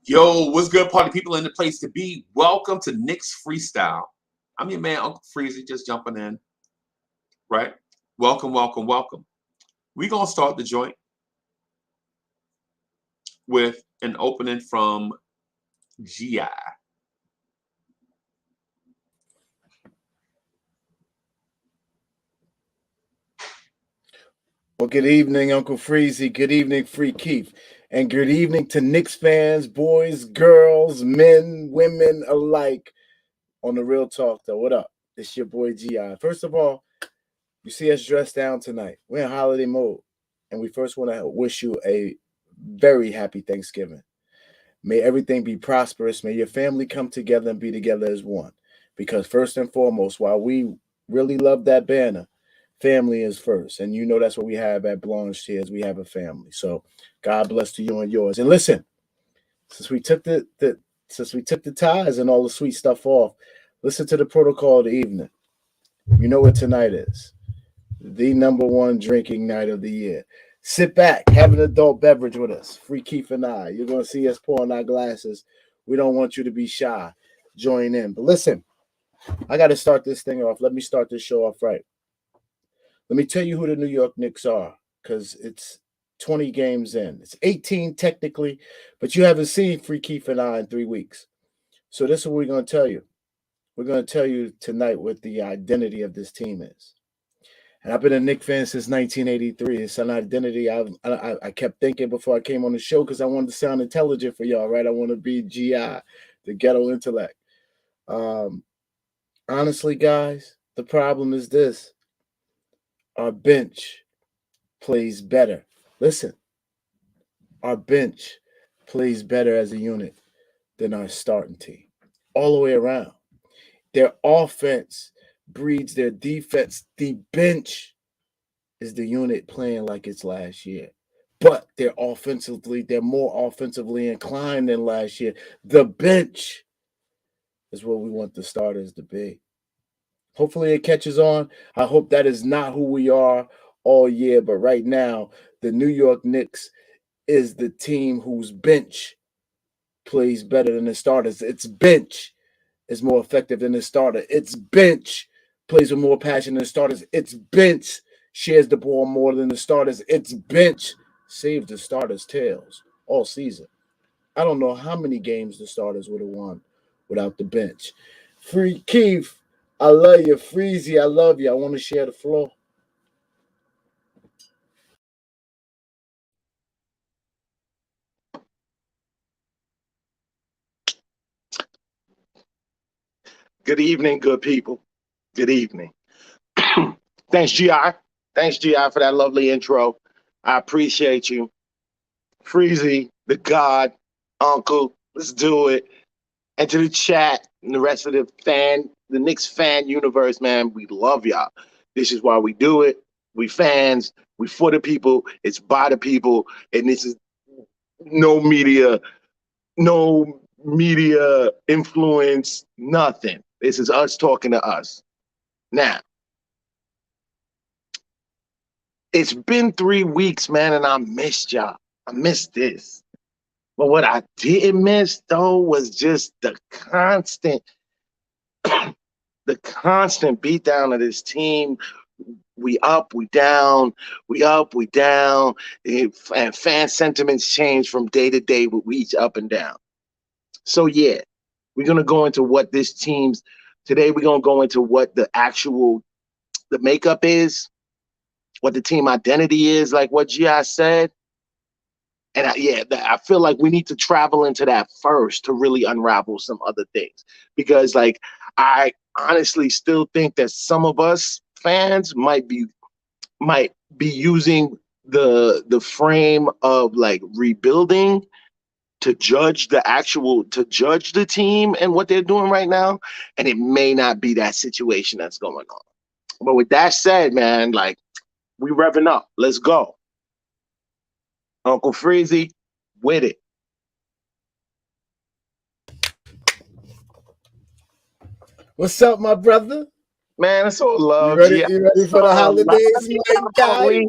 Yo, what's good, party people in the place to be? Welcome to Knicks Freestyle. I'm your man, Uncle Freezy, just jumping in, right? Welcome, welcome, welcome. We're going to start the joint with an opening from GI. Well, good evening, Uncle Freezy. Good evening, Free Keith. And good evening to Knicks fans, boys, girls, men, women alike on the Real Talk, though. What up? It's your boy GI. First of all, you see us dressed down tonight. We're in holiday mode. And we first want to wish you a very happy Thanksgiving. May everything be prosperous. May your family come together and be together as one. Because first and foremost, while we really love that banner, family is first. And you know that's what we have at Blorange Tears. We have a family. So God bless to you and yours. And listen, since we took the ties and all the sweet stuff off, listen to the protocol of the evening. You know what tonight is. The number one drinking night of the year. Sit back, have an adult beverage with us. Free Keith and I. You're going to see us pouring our glasses. We don't want you to be shy. Join in. But listen, I got to start this thing off. Let me start this show off right. Let me tell you who the New York Knicks are, because it's 20 games in. It's 18 technically, but you haven't seen Free Keith and I in 3 weeks. So this is what we're going to tell you. We're going to tell you tonight what the identity of this team is. And I've been a Knicks fan since 1983. It's an identity I kept thinking before I came on the show because I wanted to sound intelligent for y'all, right? I want to be GI, the ghetto intellect. Honestly, guys, the problem is this. Our bench plays better. Listen, our bench plays better as a unit than our starting team. All the way around. Their offense breeds their defense. The bench is the unit playing like it's last year. But they're more offensively inclined than last year. The bench is what we want the starters to be. Hopefully it catches on. I hope that is not who we are all year. But right now, the New York Knicks is the team whose bench plays better than the starters. Its bench is more effective than the starter. Its bench plays with more passion than the starters. Its bench shares the ball more than the starters. Its bench saves the starters' tails all season. I don't know how many games the starters would have won without the bench. Free Keith, I love you. Freezy, I love you. I want to share the floor. Good evening, good people. Good evening. Thanks, GI. Thanks, GI, for that lovely intro. I appreciate you. Freezy, the God, Uncle, let's do it. And to the chat and the rest of the Knicks fan universe, man, we love y'all. This is why we do it. We fans, we for the people, it's by the people, and this is no media influence, nothing. This is us talking to us. Now, it's been 3 weeks, man, and I missed y'all. I missed this. But what I didn't miss, though, was just the constant beatdown of this team. We up, we down, we up, we down. And fan sentiments change from day to day with each up and down. So, yeah, we're going to go into what this team's today. We're going to go into what the makeup is, what the team identity is, like what GI said. And I feel like we need to travel into that first to really unravel some other things. Because, like, I honestly still think that some of us fans might be using the frame of, like, rebuilding to judge the team and what they're doing right now, and it may not be that situation that's going on. But with that said, man, like, we revving up. Let's go. Uncle Freezy, with it. What's up, my brother? Man, it's all love. You ready for the holidays, my guy? You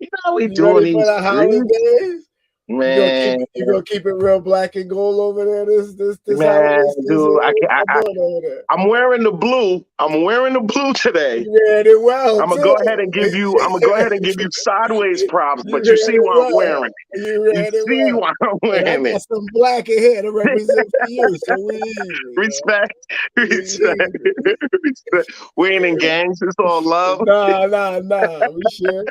know how we You doing ready for the holidays? Man, You gonna keep it real black and gold over there this man, holiday season? dude, I'm doing over there. I'm wearing the blue. I'm wearing the blue today. You ran it well I'm gonna too. go ahead and give you. I'm gonna go ahead and give you sideways props, You but you ran see it why I'm well. wearing it. You You ran it see well. why I'm And I wearing it. got some black in here to represent for you, so we easy. Respect, We respect, easy. respect. We ain't in gangs. It's all love. Nah. We sure.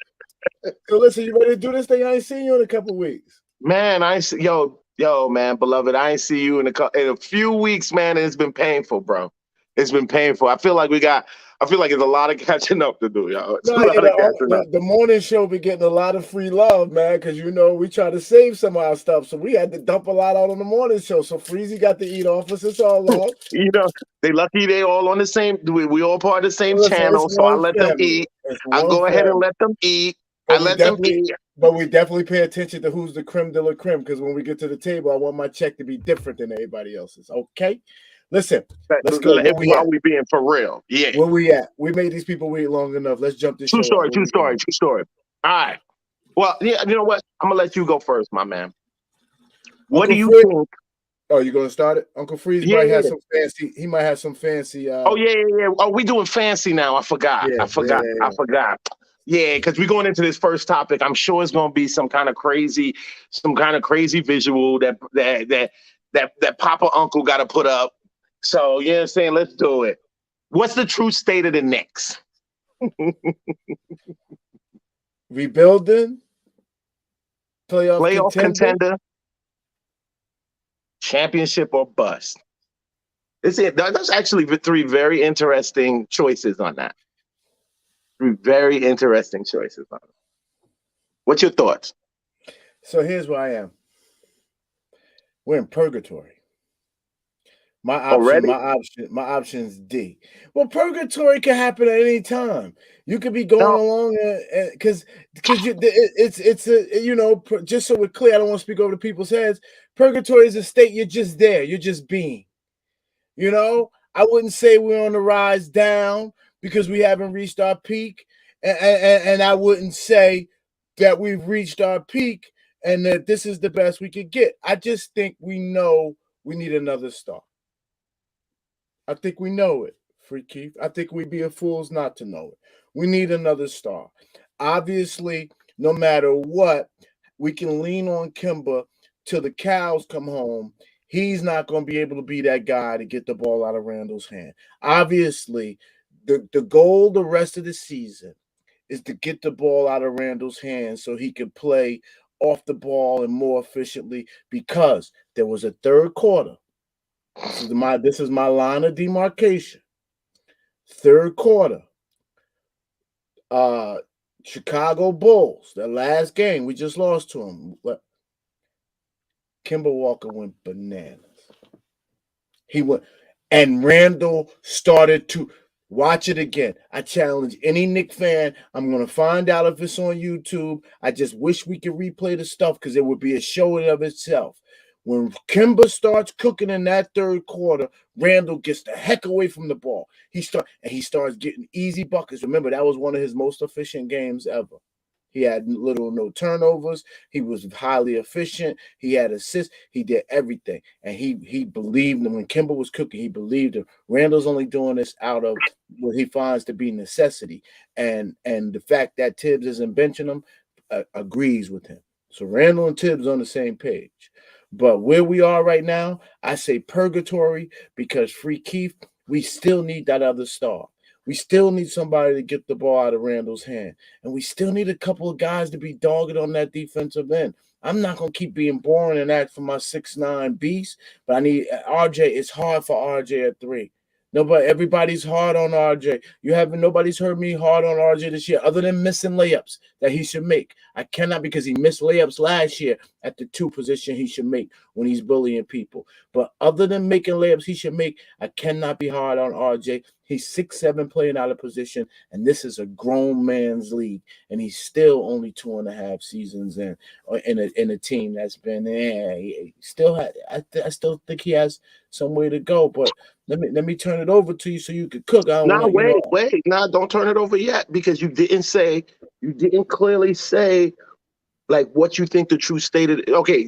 So listen, you ready to do this thing? I ain't seen you in a couple weeks. Man, yo, man, beloved. I ain't see you in a few weeks, man. And it's been painful, bro. It's been painful. I feel like there's a lot of catching up to do, yo. It's a No, lot of catching up. the morning show be getting a lot of free love, man, because we try to save some of our stuff, so we had to dump a lot out on the morning show. So Freezy got to eat off us. It's all love. You know, they lucky they all on the same. We all part of the same Listen, channel, it's so I one let them family. eat. It's I one go ahead and family. let them eat. But I let them eat. But we definitely pay attention to who's the creme de la creme, because when we get to the table, I want my check to be different than everybody else's. Okay? Listen, let's go. Where we While at? we being for real, yeah. Where we at? We made these people wait long enough. Let's jump this True show story. out. True story. True story. All right. Well, yeah. You know what? I'm gonna let you go first, my man. What Uncle do you Freeze, think? oh, you gonna start it? Uncle Freeze Yeah, might have yeah. some fancy. He might have some fancy. Oh yeah. Oh, we doing fancy now. I forgot. Yeah. Yeah, because we're going into this first topic. I'm sure it's going to be some kind of crazy visual that Papa Uncle got to put up. So, you know what I'm saying? Let's do it. What's the true state of the Knicks? Rebuilding, playoff Contender, championship or bust. There's actually three very interesting choices on that. Three very interesting choices on it. What's your thoughts? So here's where I am. We're in purgatory. My option is D. Well, purgatory can happen at any time. You could be going along because it's a just so we're clear. I don't want to speak over the people's heads. Purgatory is a state you're just there. You're just being. I wouldn't say we're on the rise down because we haven't reached our peak, and I wouldn't say that we've reached our peak and that this is the best we could get. I just think we know we need another star. I think we know it, Free Keith. I think we'd be a fools not to know it. We need another star. Obviously, no matter what, we can lean on Kemba till the cows come home. He's not going to be able to be that guy to get the ball out of Randall's hand. Obviously, the goal the rest of the season is to get the ball out of Randall's hand so he can play off the ball and more efficiently, because there was a third quarter. This is my line of demarcation. Third quarter. Chicago Bulls, the last game, we just lost to them. Kemba Walker went bananas. He went, and Randall started to watch it again. I challenge any Knicks fan. I'm going to find out if it's on YouTube. I just wish we could replay the stuff because it would be a show in of itself. When Kemba starts cooking in that third quarter, Randall gets the heck away from the ball. He starts getting easy buckets. Remember, that was one of his most efficient games ever. He had no turnovers. He was highly efficient. He had assists. He did everything. And he believed him. When Kemba was cooking, he believed him. Randall's only doing this out of what he finds to be necessity. And the fact that Tibbs isn't benching him agrees with him. So Randall and Tibbs on the same page. But where we are right now, I say purgatory, because Free Keith, we still need that other star. We still need somebody to get the ball out of Randall's hand. And we still need a couple of guys to be dogged on that defensive end. I'm not going to keep being boring and act for my 6'9" beast, but I need RJ. It's hard for RJ at 3. Everybody's hard on RJ. Nobody's heard me hard on RJ this year, other than missing layups that he should make. I cannot, because he missed layups last year at the 2 position he should make when he's bullying people. But other than making layups he should make, I cannot be hard on RJ. He's 6'7", playing out of position, and this is a grown man's league, and he's still only 2.5 seasons in a team that's been I still think he has some way to go, but let me turn it over to you so you can cook. Wait. Nah, don't turn it over yet, because you didn't clearly say Like what you think the true state of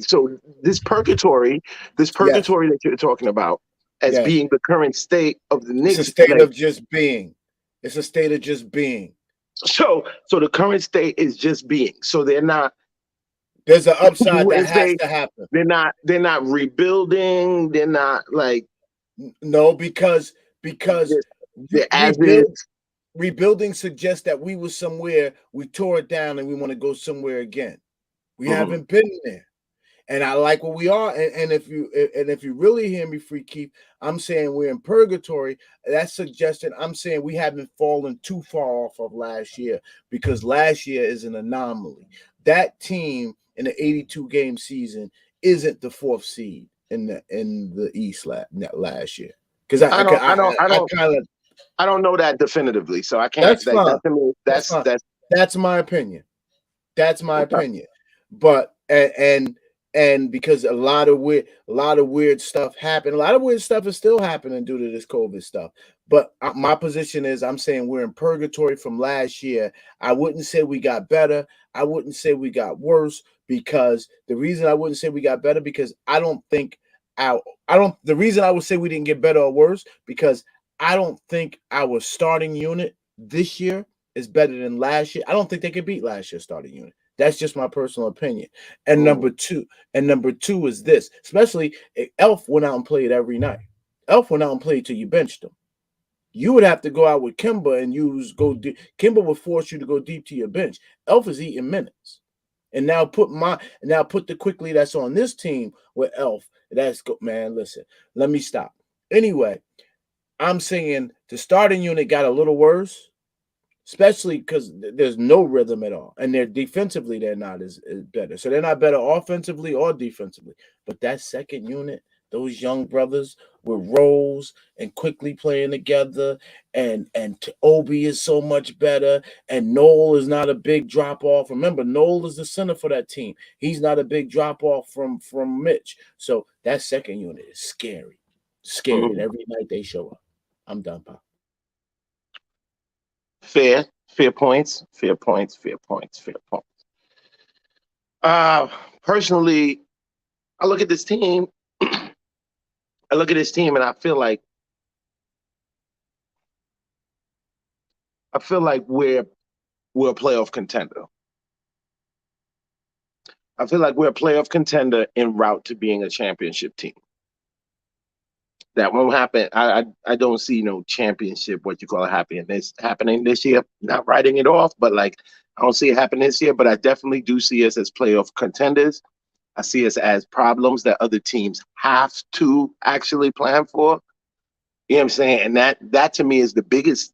so this purgatory Yes. that you're talking about as Yes. being the current state of the It's a Knicks, state like of just being. It's a state of just being. so the current state is just being. So they're not, There's an you upside that wouldn't has say to happen. they're not rebuilding, they're not like No, because they're as rebuild, is. rebuilding suggests that we were somewhere, we tore it down, and we want to go somewhere again. We Mhm. haven't been there. And I like what we are. And if you really hear me, Free Keith, I'm saying we're in purgatory. That's suggesting I'm saying we haven't fallen too far off of last year, because last year is an anomaly. That team in the 82 game season isn't the 4th seed in the East last year. Because I don't I don't I I don't kind of I don't know that definitively, so I can't that's like fine. that to me. That's fine. That's That's my opinion. That's my okay. opinion. But and because a lot of weird stuff happened. A lot of weird stuff is still happening due to this COVID stuff. But my position is I'm saying we're in purgatory from last year. I wouldn't say we got better. I wouldn't say we got worse, because the reason I wouldn't say we got better, because the reason I would say we didn't get better or worse, because I don't think our starting unit this year is better than last year. I don't think they could beat last year's starting unit. That's just my personal opinion. And number two is this, especially Elf went out and played every night. Elf went out and played till you benched him. You would have to go out with Kemba and go deep. Kemba would force you to go deep to your bench. Elf is eating minutes. And now put the quickly that's on this team with Elf. Man, listen, let me stop. Anyway, I'm saying the starting unit got a little worse, especially because there's no rhythm at all, and they're defensively they're not as better. So they're not better offensively or defensively. But that second unit, those young brothers with roles and quickly playing together, and Obi is so much better, and Noel is not a big drop off. Remember, Noel is the center for that team. He's not a big drop off from Mitch. So that second unit is scary, and every night they show up. I'm done, Pop. Fair points. Personally, I look at this team. And I feel like we're a playoff contender. I feel like we're a playoff contender en route to being a championship team. That won't happen. I don't see no championship, what you call it, happening this year. Not writing it off, but like I don't see it happening this year. But I definitely do see us as playoff contenders. I see us as problems that other teams have to actually plan for. You know what I'm saying? And that to me is the biggest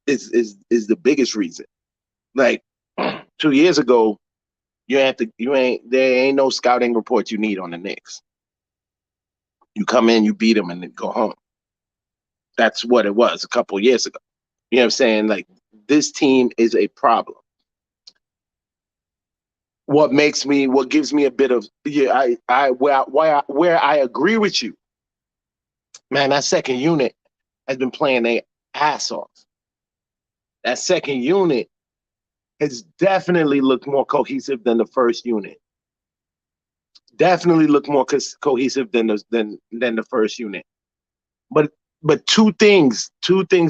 is the biggest reason. Like 2 years ago, there ain't no scouting report you need on the Knicks. You come in, you beat them, and then go home. That's what it was a couple of years ago. You know what I'm saying? Like this team is a problem. What gives me a bit of where I agree with you, man. That second unit has been playing their ass off. That second unit has definitely looked more cohesive than the first unit. Definitely looked more cohesive than the first unit. But two things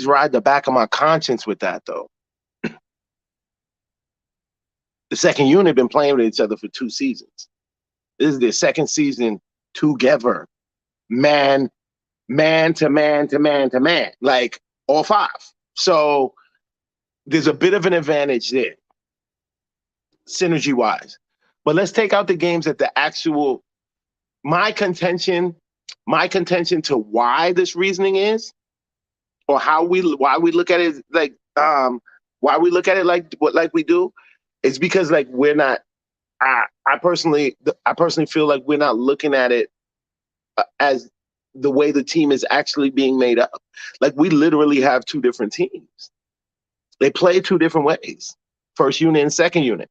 ride the back of my conscience with that though. The second unit been playing with each other for 2 seasons. This is their second season together, man to man, like all 5. So there's a bit of an advantage there, synergy wise. But let's take out the games that the actual my contention to why this reasoning is, or why we look at it like why we look at it like we do, is because like we're not. I personally feel like we're not looking at it as the way the team is actually being made up. Like we literally have 2 different teams. They play 2 different ways. First unit and second unit.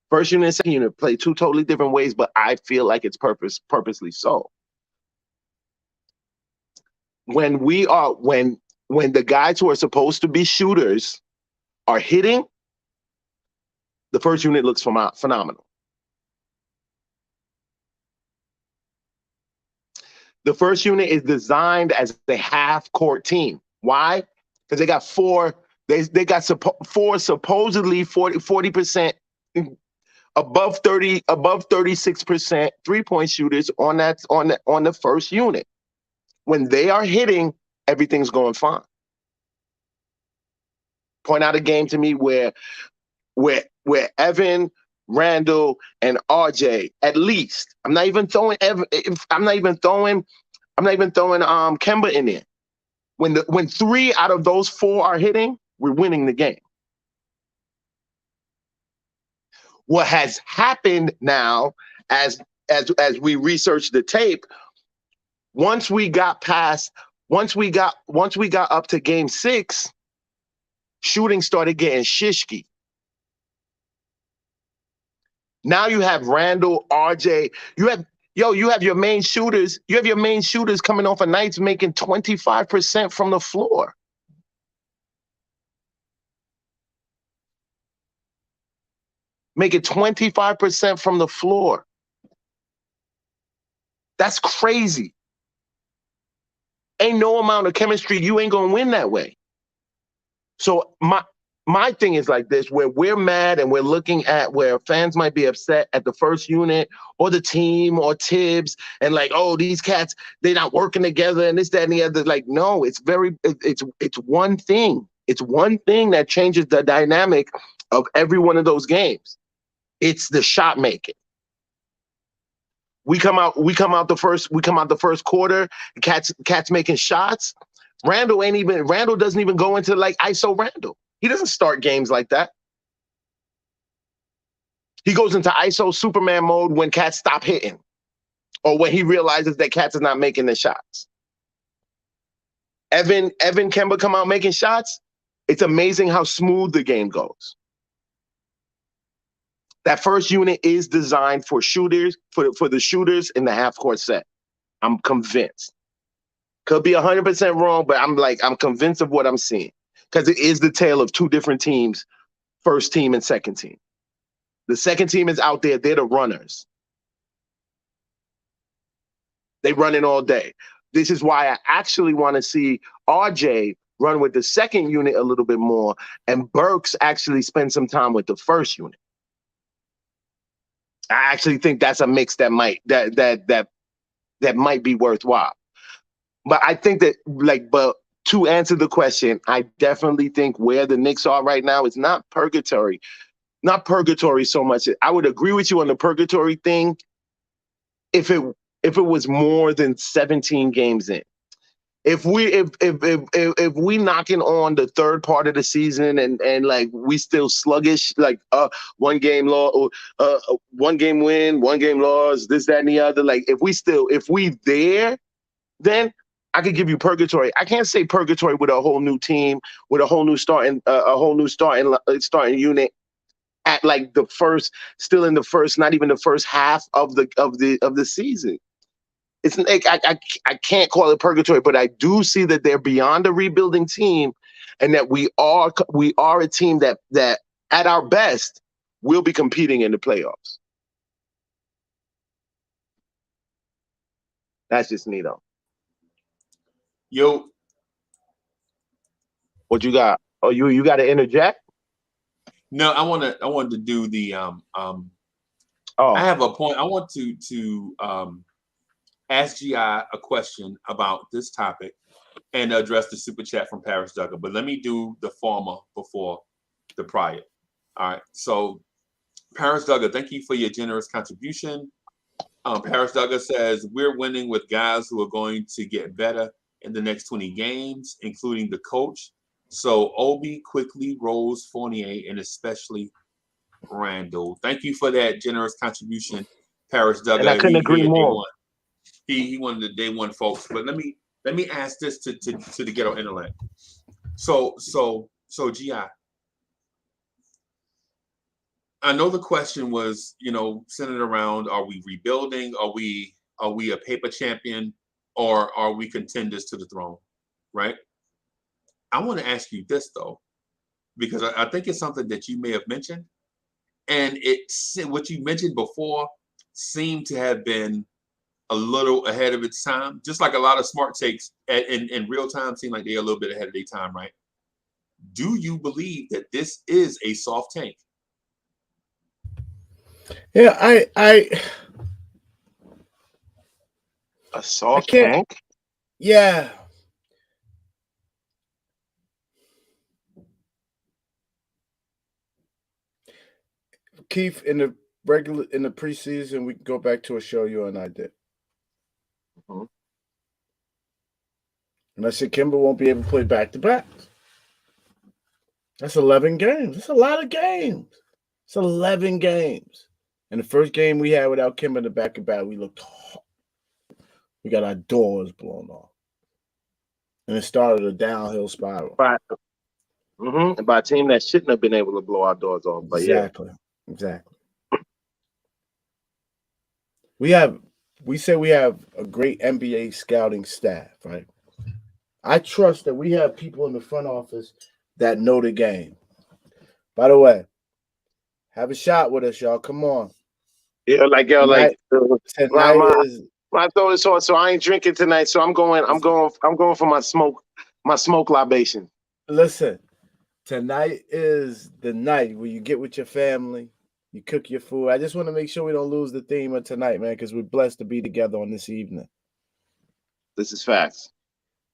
First unit and second unit play 2 totally different ways, but I feel like it's purposely so. When the guys who are supposed to be shooters are hitting, the first unit looks phenomenal. The first unit is designed as a half-court team. Why? Because they got four. They got four supposedly 40% above 36% 3-point shooters on the first unit. When they are hitting, everything's going fine. Point out a game to me where Evan, Randall, and RJ, at least. I'm not even throwing Kemba in there. When 3 out of those 4 are hitting, we're winning the game. What has happened now, as we research the tape, once we got up to game 6, shooting started getting shishky. Now you have Randall, RJ. You have your main shooters. You have your main shooters coming off of nights making 25% from the floor. Making 25% from the floor. That's crazy. Ain't no amount of chemistry. You ain't gonna win that way. So my thing is like this, where we're mad and we're looking at where fans might be upset at the first unit or the team or Tibbs and like, oh, these cats, they're not working together and this, that, and the other. Like, no, it's one thing. It's one thing that changes the dynamic of every one of those games. It's the shot making. We come out the first quarter, cats making shots. Randall doesn't even go into like ISO Randall. He doesn't start games like that. He goes into ISO Superman mode when cats stop hitting or when he realizes that cats is not making the shots. Evan Kemba come out making shots. It's amazing how smooth the game goes. That first unit is designed for shooters, for the shooters in the half-court set. I'm convinced. Could be 100% wrong, but I'm convinced of what I'm seeing. Because it is the tale of 2 different teams, first team and second team. The second team is out there. They're the runners. They run it all day. This is why I actually want to see RJ run with the second unit a little bit more and Burks actually spend some time with the first unit. I actually think that's a mix that might be worthwhile. But I think that, but to answer the question, I definitely think where the Knicks are right now is not purgatory. Not purgatory so much. I would agree with you on the purgatory thing if it was more than 17 games in. If we knocking on the third part of the season and like we still sluggish, like 1 game loss, 1 game win, 1 game loss, this, that, and the other. Like if we there, then I could give you purgatory. I can't say purgatory with a whole new team, with a whole new starting unit at like still in the first, not even the first half of the season. It's like I can't call it purgatory, but I do see that they're beyond a rebuilding team, and that we are a team that at our best will be competing in the playoffs. That's just me though. Yo, what you got? Oh, you got to interject? No, I wanted to do the I have a point. I want to ask GI a question about this topic and address the super chat from Paris Duggar. But let me do the former before the prior. All right. So Paris Duggar, thank you for your generous contribution. Paris Duggar says, we're winning with guys who are going to get better in the next 20 games, including the coach. So Obi, quickly, Rose, Fournier, and especially Randall. Thank you for that generous contribution, Paris Duggar. And I couldn't agree more. He wanted the day one folks. But let me ask this to the ghetto intellect. So GI. I know the question was, centered around, are we rebuilding? Are we a paper champion, or are we contenders to the throne? Right? I want to ask you this though, because I think it's something that you may have mentioned, and what you mentioned before seemed to have been a little ahead of its time, just like a lot of smart takes in real time seem like they're a little bit ahead of their time, right? Do you believe that this is a soft tank? Yeah, A I soft can't. tank? Yeah, Keith. In the preseason, we can go back to a show you and I did, Mhm. and I said Kemba won't be able to play back to back. That's 11 games. That's a lot of games. It's 11 games. And the first game we had without Kemba in the back to back, we got our doors blown off, and it started a downhill spiral. By, by a team that shouldn't have been able to blow our doors off. But yeah. Exactly. We say we have a great NBA scouting staff, right? I trust that we have people in the front office that know the game. By the way, have a shot with us, y'all. Come on. Yeah, like yo, Tonight, tonight my is my throat is sore, so I ain't drinking tonight. So I'm going for my smoke libation. listen. Tonight is the night where you get with your family, you cook your food. I just want to make sure we don't lose the theme of tonight, man, because we're blessed to be together on this evening. This is facts.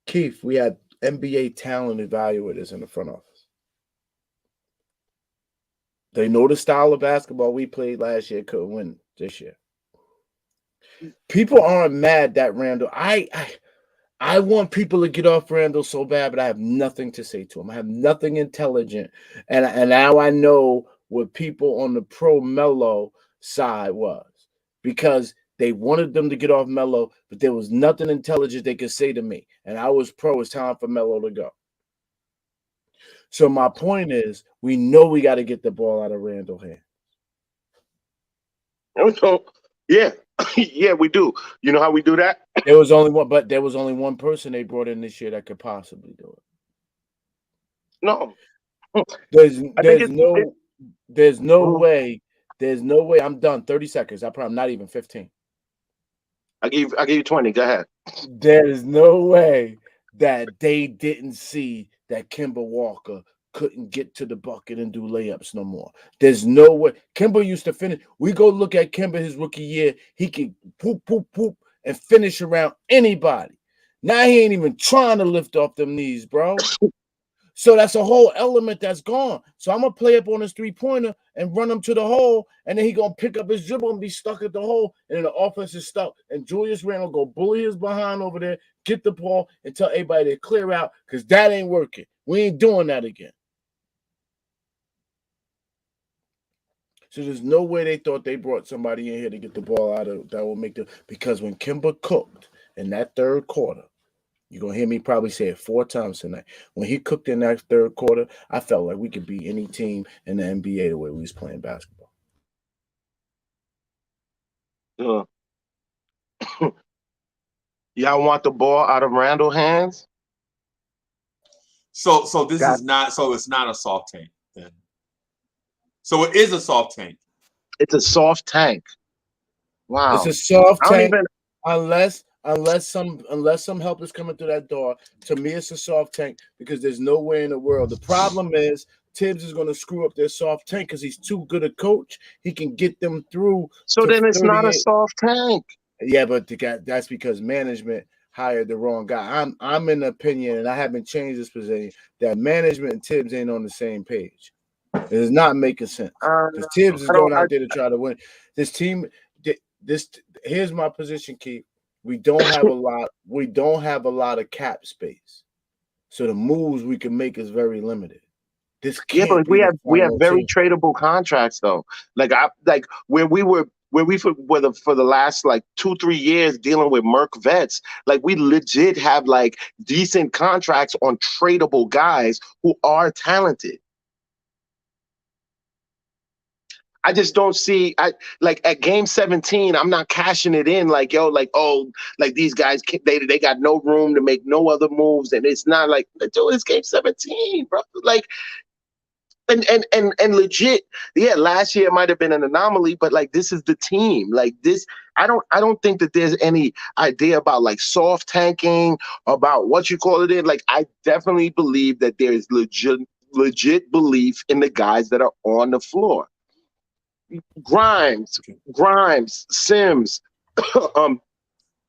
Keith, we had NBA talent evaluators in the front office. They know the style of basketball we played last year, couldn't win this year. People aren't mad that Randall. I want people to get off Randall so bad, but I have nothing to say to him. I have nothing intelligent. And now I know what people on the pro Melo side was, because they wanted them to get off Melo, but there was nothing intelligent they could say to me. And I was pro. It's time for Melo to go. So my point is, we know we got to get the ball out of Randall's hand. Yeah, yeah, we do. You know how we do that? There was only one person they brought in this year that could possibly do it. No, There's I no way. There's no way. I'm done. 30 seconds. I probably not even 15. I give you 20. Go ahead. There is no way that they didn't see that Kemba Walker couldn't get to the bucket and do layups no more. There's no way. Kemba used to finish. We go look at Kemba his rookie year. He could poop, poop, poop, and finish around anybody. Now he ain't even trying to lift off them knees, bro. So that's a whole element that's gone. So I'm going to play up on his three-pointer and run him to the hole, and then he going to pick up his dribble and be stuck at the hole, and then the offense is stuck. And Julius Randle go bully his behind over there, get the ball, and tell everybody to clear out, because that ain't working. We ain't doing that again. So there's no way they thought they brought somebody in here to get the ball out of that will make the, because when Kemba cooked in that third quarter, you're going to hear me probably say it 4 times tonight. When he cooked in that third quarter, I felt like we could beat any team in the NBA the way we was playing basketball. Y'all want the ball out of Randall's hands? So it's not a soft tank then. So it is a soft tank. It's a soft tank. Wow. It's a soft tank unless some help is coming through that door. To me, it's a soft tank because there's no way in the world. The problem is Tibbs is going to screw up their soft tank because he's too good a coach. He can get them through. So then it's not a soft tank. Yeah, but that's because management hired the wrong guy. I'm in the opinion, and I haven't changed this position, that management and Tibbs ain't on the same page. It is not making sense. Because Tibbs is going out there to try to win. This team, here's my position, Keith. We don't have a lot. We don't have a lot of cap space, so the moves we can make is very limited. But we have very tradable contracts though. Where we for the last 2-3 years dealing with Merc vets, we legit have decent contracts on tradable guys who are talented. I just don't see. At game 17, I'm not cashing it in these guys they got no room to make no other moves, and it's not dude, it's game 17, bro. And legit, yeah, last year might have been an anomaly, but like this is the team. Like this, I don't think that there's any idea about like soft tanking, about what you call it in. Like I definitely believe that there is legit belief in the guys that are on the floor. Grimes, Sims,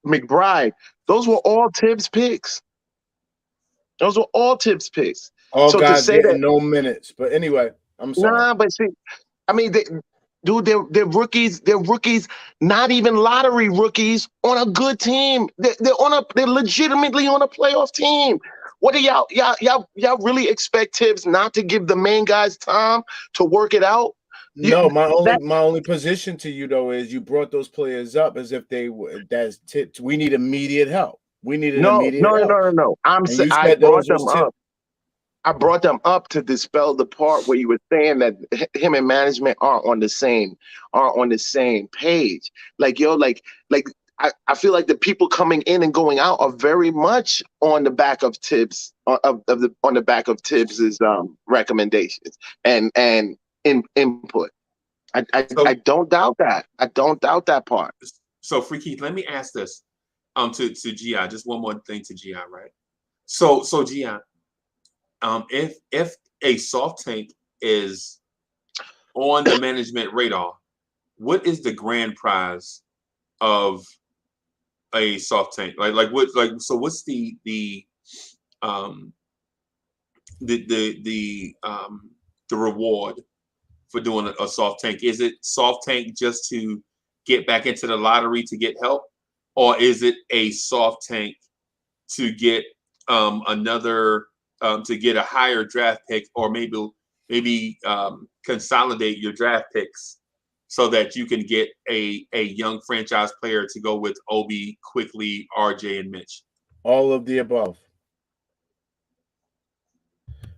McBride, those were all Tibbs picks. Those were all Tibbs picks. All So to guys say getting that, no minutes. But anyway, I'm sorry. nah, but see, I mean, they're rookies. They're rookies, not even lottery rookies on a good team. They're legitimately on a playoff team. What do y'all really expect Tibbs not to give the main guys time to work it out? No, my only position to you though is you brought those players up as if they were we need immediate help. We need immediate help. No. I brought them up. I brought them up to dispel the part where you were saying that him and management are on the same page. Like I feel like the people coming in and going out are very much on the back of Tibbs on the back of Tibbs's recommendations and input. I don't doubt that. I don't doubt that part. So Free Keith, let me ask this to GI, just one more thing to GI, right? So GI, if a soft tank is on the management radar, what is the grand prize of a soft tank? So what's the reward for doing a soft tank? Is it soft tank just to get back into the lottery to get help, or is it a soft tank to get another to get a higher draft pick, or maybe consolidate your draft picks so that you can get a young franchise player to go with Obi, Quickly, RJ, and Mitch? All of the above.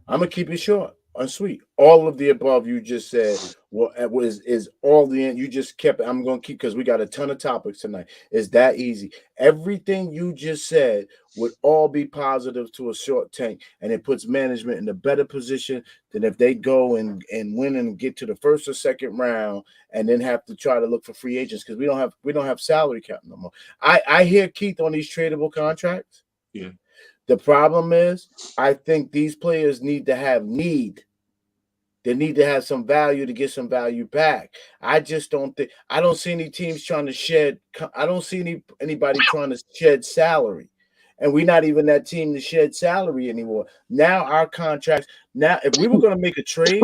I'm gonna keep it short and sweet. All of the above you just said is all the end. You just kept it. I'm gonna keep, because we got a ton of topics tonight. It's that easy. Everything you just said would all be positive to a short tank, and it puts management in a better position than if they go and win and get to the first or second round and then have to try to look for free agents, because we don't have salary cap no more. I hear Keith on these tradable contracts. Yeah. The problem is, I think these players need to have They need to have some value to get some value back. I don't see any teams trying to shed. I don't see anybody trying to shed salary. And we're not even that team to shed salary anymore. Now our contracts, if we were going to make a trade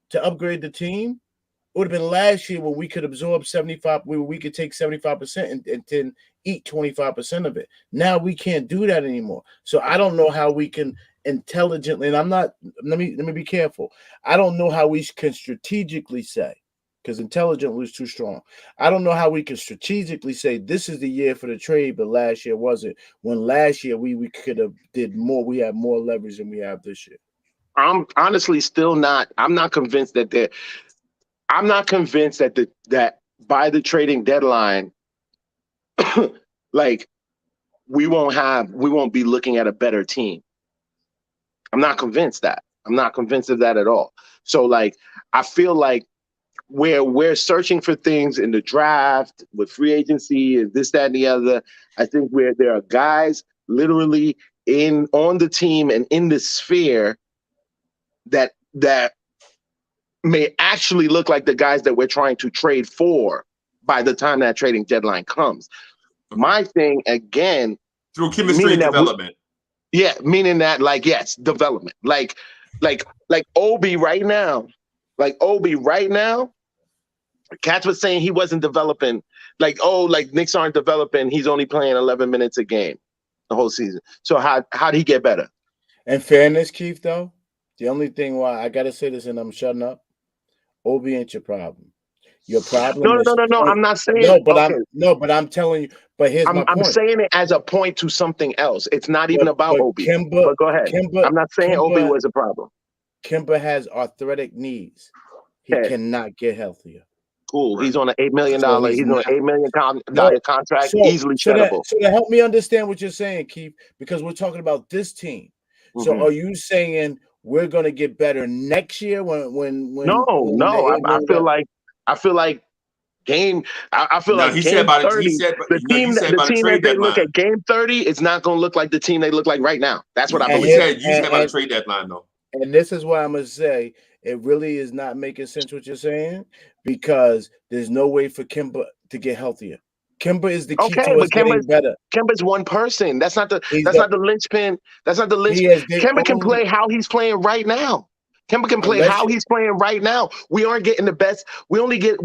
to upgrade the team, it would have been last year when we could absorb 75, where we could take 75% and then eat 25% of it. Now we can't do that anymore. So I don't know how we can intelligently, and let me be careful. I don't know how we can strategically say, because intelligent was too strong. I don't know how we can strategically say this is the year for the trade, but last year wasn't. When last year we could have did more. We have more leverage than we have this year. I'm honestly still not. I'm not convinced that that by the trading deadline, like we won't be looking at a better team. I'm not convinced that. I'm not convinced of that at all. So like, I feel like we're searching for things in the draft with free agency and this, that, and the other. I think where there are guys literally on the team and in the sphere that may actually look like the guys that we're trying to trade for by the time that trading deadline comes. Okay. My thing again, through chemistry and development. Meaning that, like, yes, development. Like Obi right now. Cats was saying he wasn't developing. Like Knicks aren't developing. He's only playing 11 minutes a game the whole season. So how'd he get better? In fairness, Keith, though, the only thing why I gotta say this, and I'm shutting up, Obi ain't your problem. Your problem is no. I'm not saying but I'm telling you. But here's my point. I'm saying it as a point to something else. It's not even about Obi. But go ahead. I'm not saying Obi was a problem. Kemba has arthritic knees. He cannot get healthier. Cool. He's on an $8 million. He's on an $8 million contract, easily sheddable. So to help me understand what you're saying, Keith, because we're talking about this team. Mm-hmm. So are you saying we're gonna get better next year when No. I feel like game. I feel No, like he said game about it. He 30. said, The no, you team, said the about a team that trade they look deadline. at game 30 is not going to look like the team they look like right now. That's what I And believe. You said about a trade deadline, though. And this is what I'm gonna say. It really is not making sense what you're saying because there's no way for Kemba to get healthier. Kemba is the key Okay, to us but getting better. Kemba's one person. That's not the linchpin. That's not the He linchpin. has the Kemba can only play how he's playing right now. Kemba can play unless how you, he's playing right now. We aren't getting the best. We only get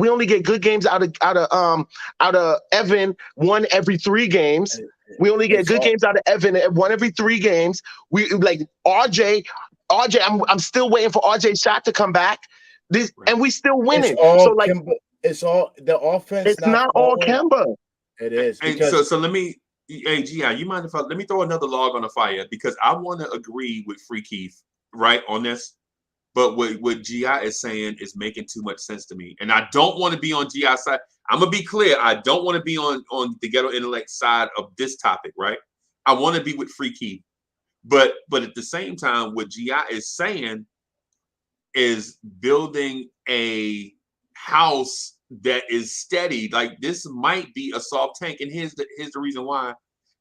good games out of Evan one every 3 games. We only get it's good all games out of Evan one every 3 games. We like RJ. I'm still waiting for RJ's shot to come back. And we still it's winning. So all like Kemba. It's all the offense it's not not all flowing. Kemba. It is And because so let me, hey, Gi, you mind if let me throw another log on the fire because I want to agree with Free Keith, right, on this. But what Gi is saying is making too much sense to me, and I don't want to be on Gi's side. I'm gonna be clear. I don't want to be on the ghetto intellect side of this topic, right? I want to be with Free Keith, but at the same time, what Gi is saying is building a house that is steady. Like this might be a soft tank, and here's the reason why.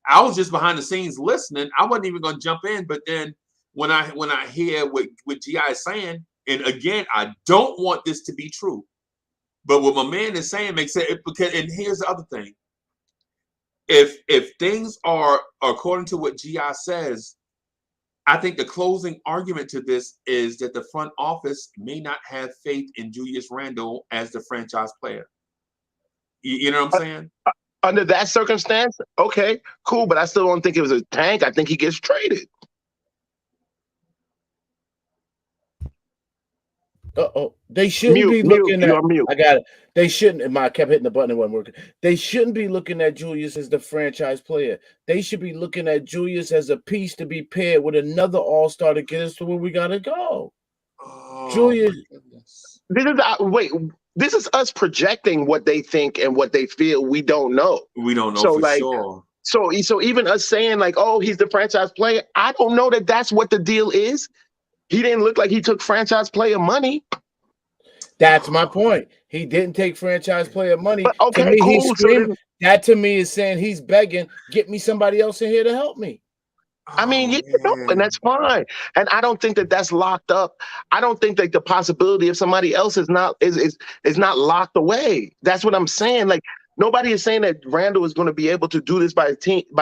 I was just behind the scenes listening. I wasn't even going to jump in, but then when I hear what Gi is saying, and again, I don't want this to be true, but what my man is saying makes sense. Because and here's the other thing: if things are according to what Gi says, I think the closing argument to this is that the front office may not have faith in Julius Randle as the franchise player. You know what I'm saying? Under that circumstance, okay, cool, but I still don't think it was a tank. I think he gets traded. They shouldn't be looking at. You're mute. I got it. They shouldn't. I kept hitting the button; it wasn't working. They shouldn't be looking at Julius as the franchise player. They should be looking at Julius as a piece to be paired with another all-star to get us to where we gotta go. Oh, Julius, This is us projecting what they think and what they feel. We don't know. We don't know So for like, sure. so even us saying like, oh, he's the franchise player. I don't know that that's what the deal is. He didn't look like he took franchise player money. that's my point. He didn't take franchise player money. But okay, to me, cool. he's screaming. That to me is saying he's begging, get me somebody else in here to help me. I mean, and that's fine. And I don't think that that's locked up. I don't think that the possibility of somebody else is not locked away. That's what I'm saying. Like nobody is saying that Randall is going to be able to do this by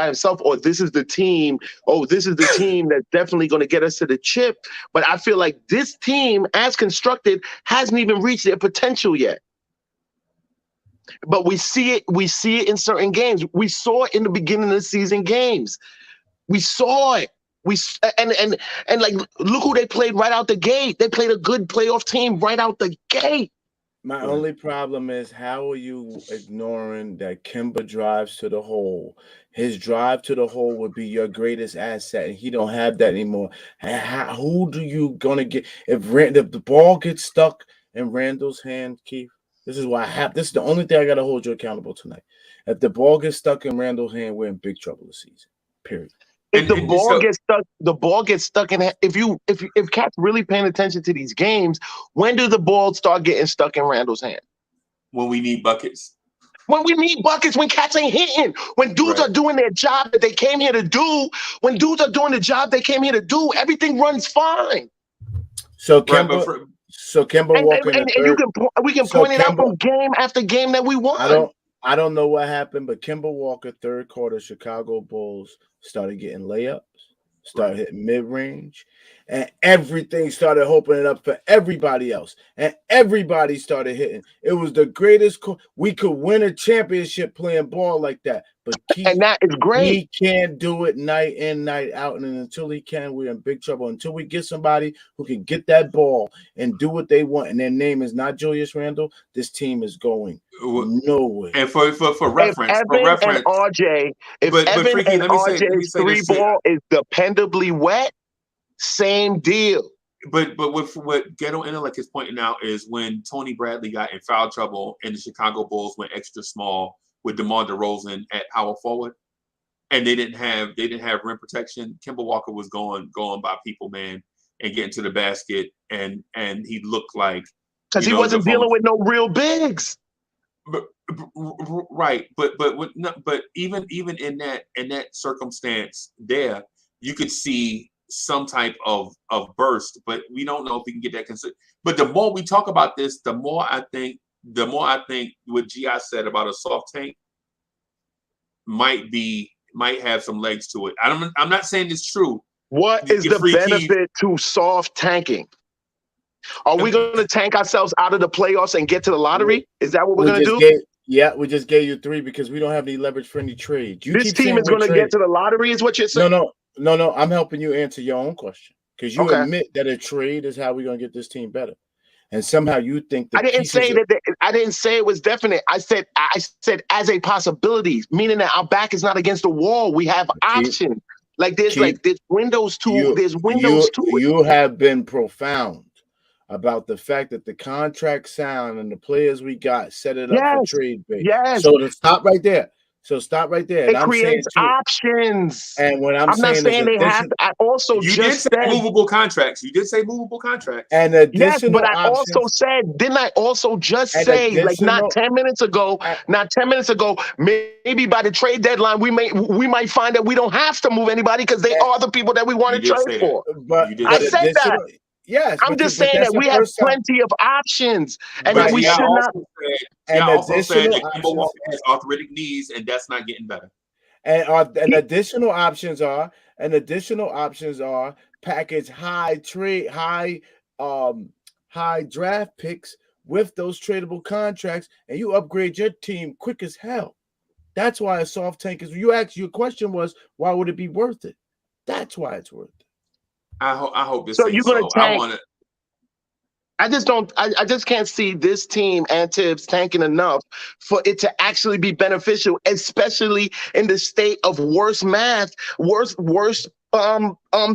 himself, or this is the team. Oh, this is the team that's definitely going to get us to the chip. But I feel like this team, as constructed, hasn't even reached their potential yet. But we see it. We see it in certain games. We saw it in the beginning of the season games. We saw it. And like look who they played right out the gate. They played a good playoff team right out the gate. My only problem is how are you ignoring that Kemba drives to the hole? His drive to the hole would be your greatest asset, and he don't have that anymore. Who do you gonna get if the ball gets stuck in Randall's hand, Keith? This is why I have. This is the only thing I gotta hold you accountable tonight. If the ball gets stuck in Randall's hand, we're in big trouble this season. Period. If the ball gets stuck in. If Cat's really paying attention to these games, when do the balls start getting stuck in Randall's hand? When we need buckets. When we need buckets, when cats ain't hitting, when dudes are doing their job that they came here to do, when dudes are doing the job they came here to do, everything runs fine. So Kemba, Walker, we can point it out from game after game that we won. I don't know what happened, but Kemba Walker, third quarter, Chicago Bulls started getting layups, started hitting mid-range, and everything started opening up for everybody else. And everybody started hitting. It was the greatest. We could win a championship playing ball like that. But and that is great. He can't do it night in, night out. And until he can, we're in big trouble. Until we get somebody who can get that ball and do what they want, and their name is not Julius Randle, this team is going nowhere. And for reference, if Evan and RJ, Evan and RJ's three ball is dependably wet, same deal. But with what Ghetto Intellect is pointing out is when Tony Bradley got in foul trouble and the Chicago Bulls went extra small with DeMar DeRozan at power forward, and they didn't have rim protection. Kemba Walker was going by people, man. and getting to the basket, and he looked like, because he wasn't dealing with no real bigs. Right, but even in that circumstance, there you could see some type of burst, but we don't know if we can get that. But the more we talk about this, the more I think what G.I. said about a soft tank might have some legs to it. I'm not saying it's true. What is the benefit to soft tanking? Are we going to tank ourselves out of the playoffs and get to the lottery? Is that what we're going to do? We just gave you 3 because we don't have any leverage for any trades. This team is going to get to the lottery, is what you're saying? No. I'm helping you answer your own question because you admit that a trade is how we're going to get this team better, and somehow you think I didn't say I didn't say it was definite. I said as a possibility, meaning that our back is not against the wall. We have options. Like there's windows to it. You have been profound about the fact that the contract sound and the players we got set it up for trade bait. Yes. So to stop right there. And it creates options. And when I'm not saying they have to, I also you did say movable contracts. You did say movable contracts. And additional but I also said, didn't I also just say, like not 10 minutes ago, maybe by the trade deadline, we might find that we don't have to move anybody because they are the people that we want to trade for. But I said that. Yes, I'm just saying that we have plenty of options, and that we should not. And also said that Kemba Walker has arthritic knees, and that's not getting better. And additional options are package high draft picks with those tradable contracts, and you upgrade your team quick as hell. That's why a soft tank is. Your question was, why would it be worth it? That's why it's worth it. I hope this. So you're gonna tank. I just can't see this team and Tibbs tanking enough for it to actually be beneficial, especially in the state of worse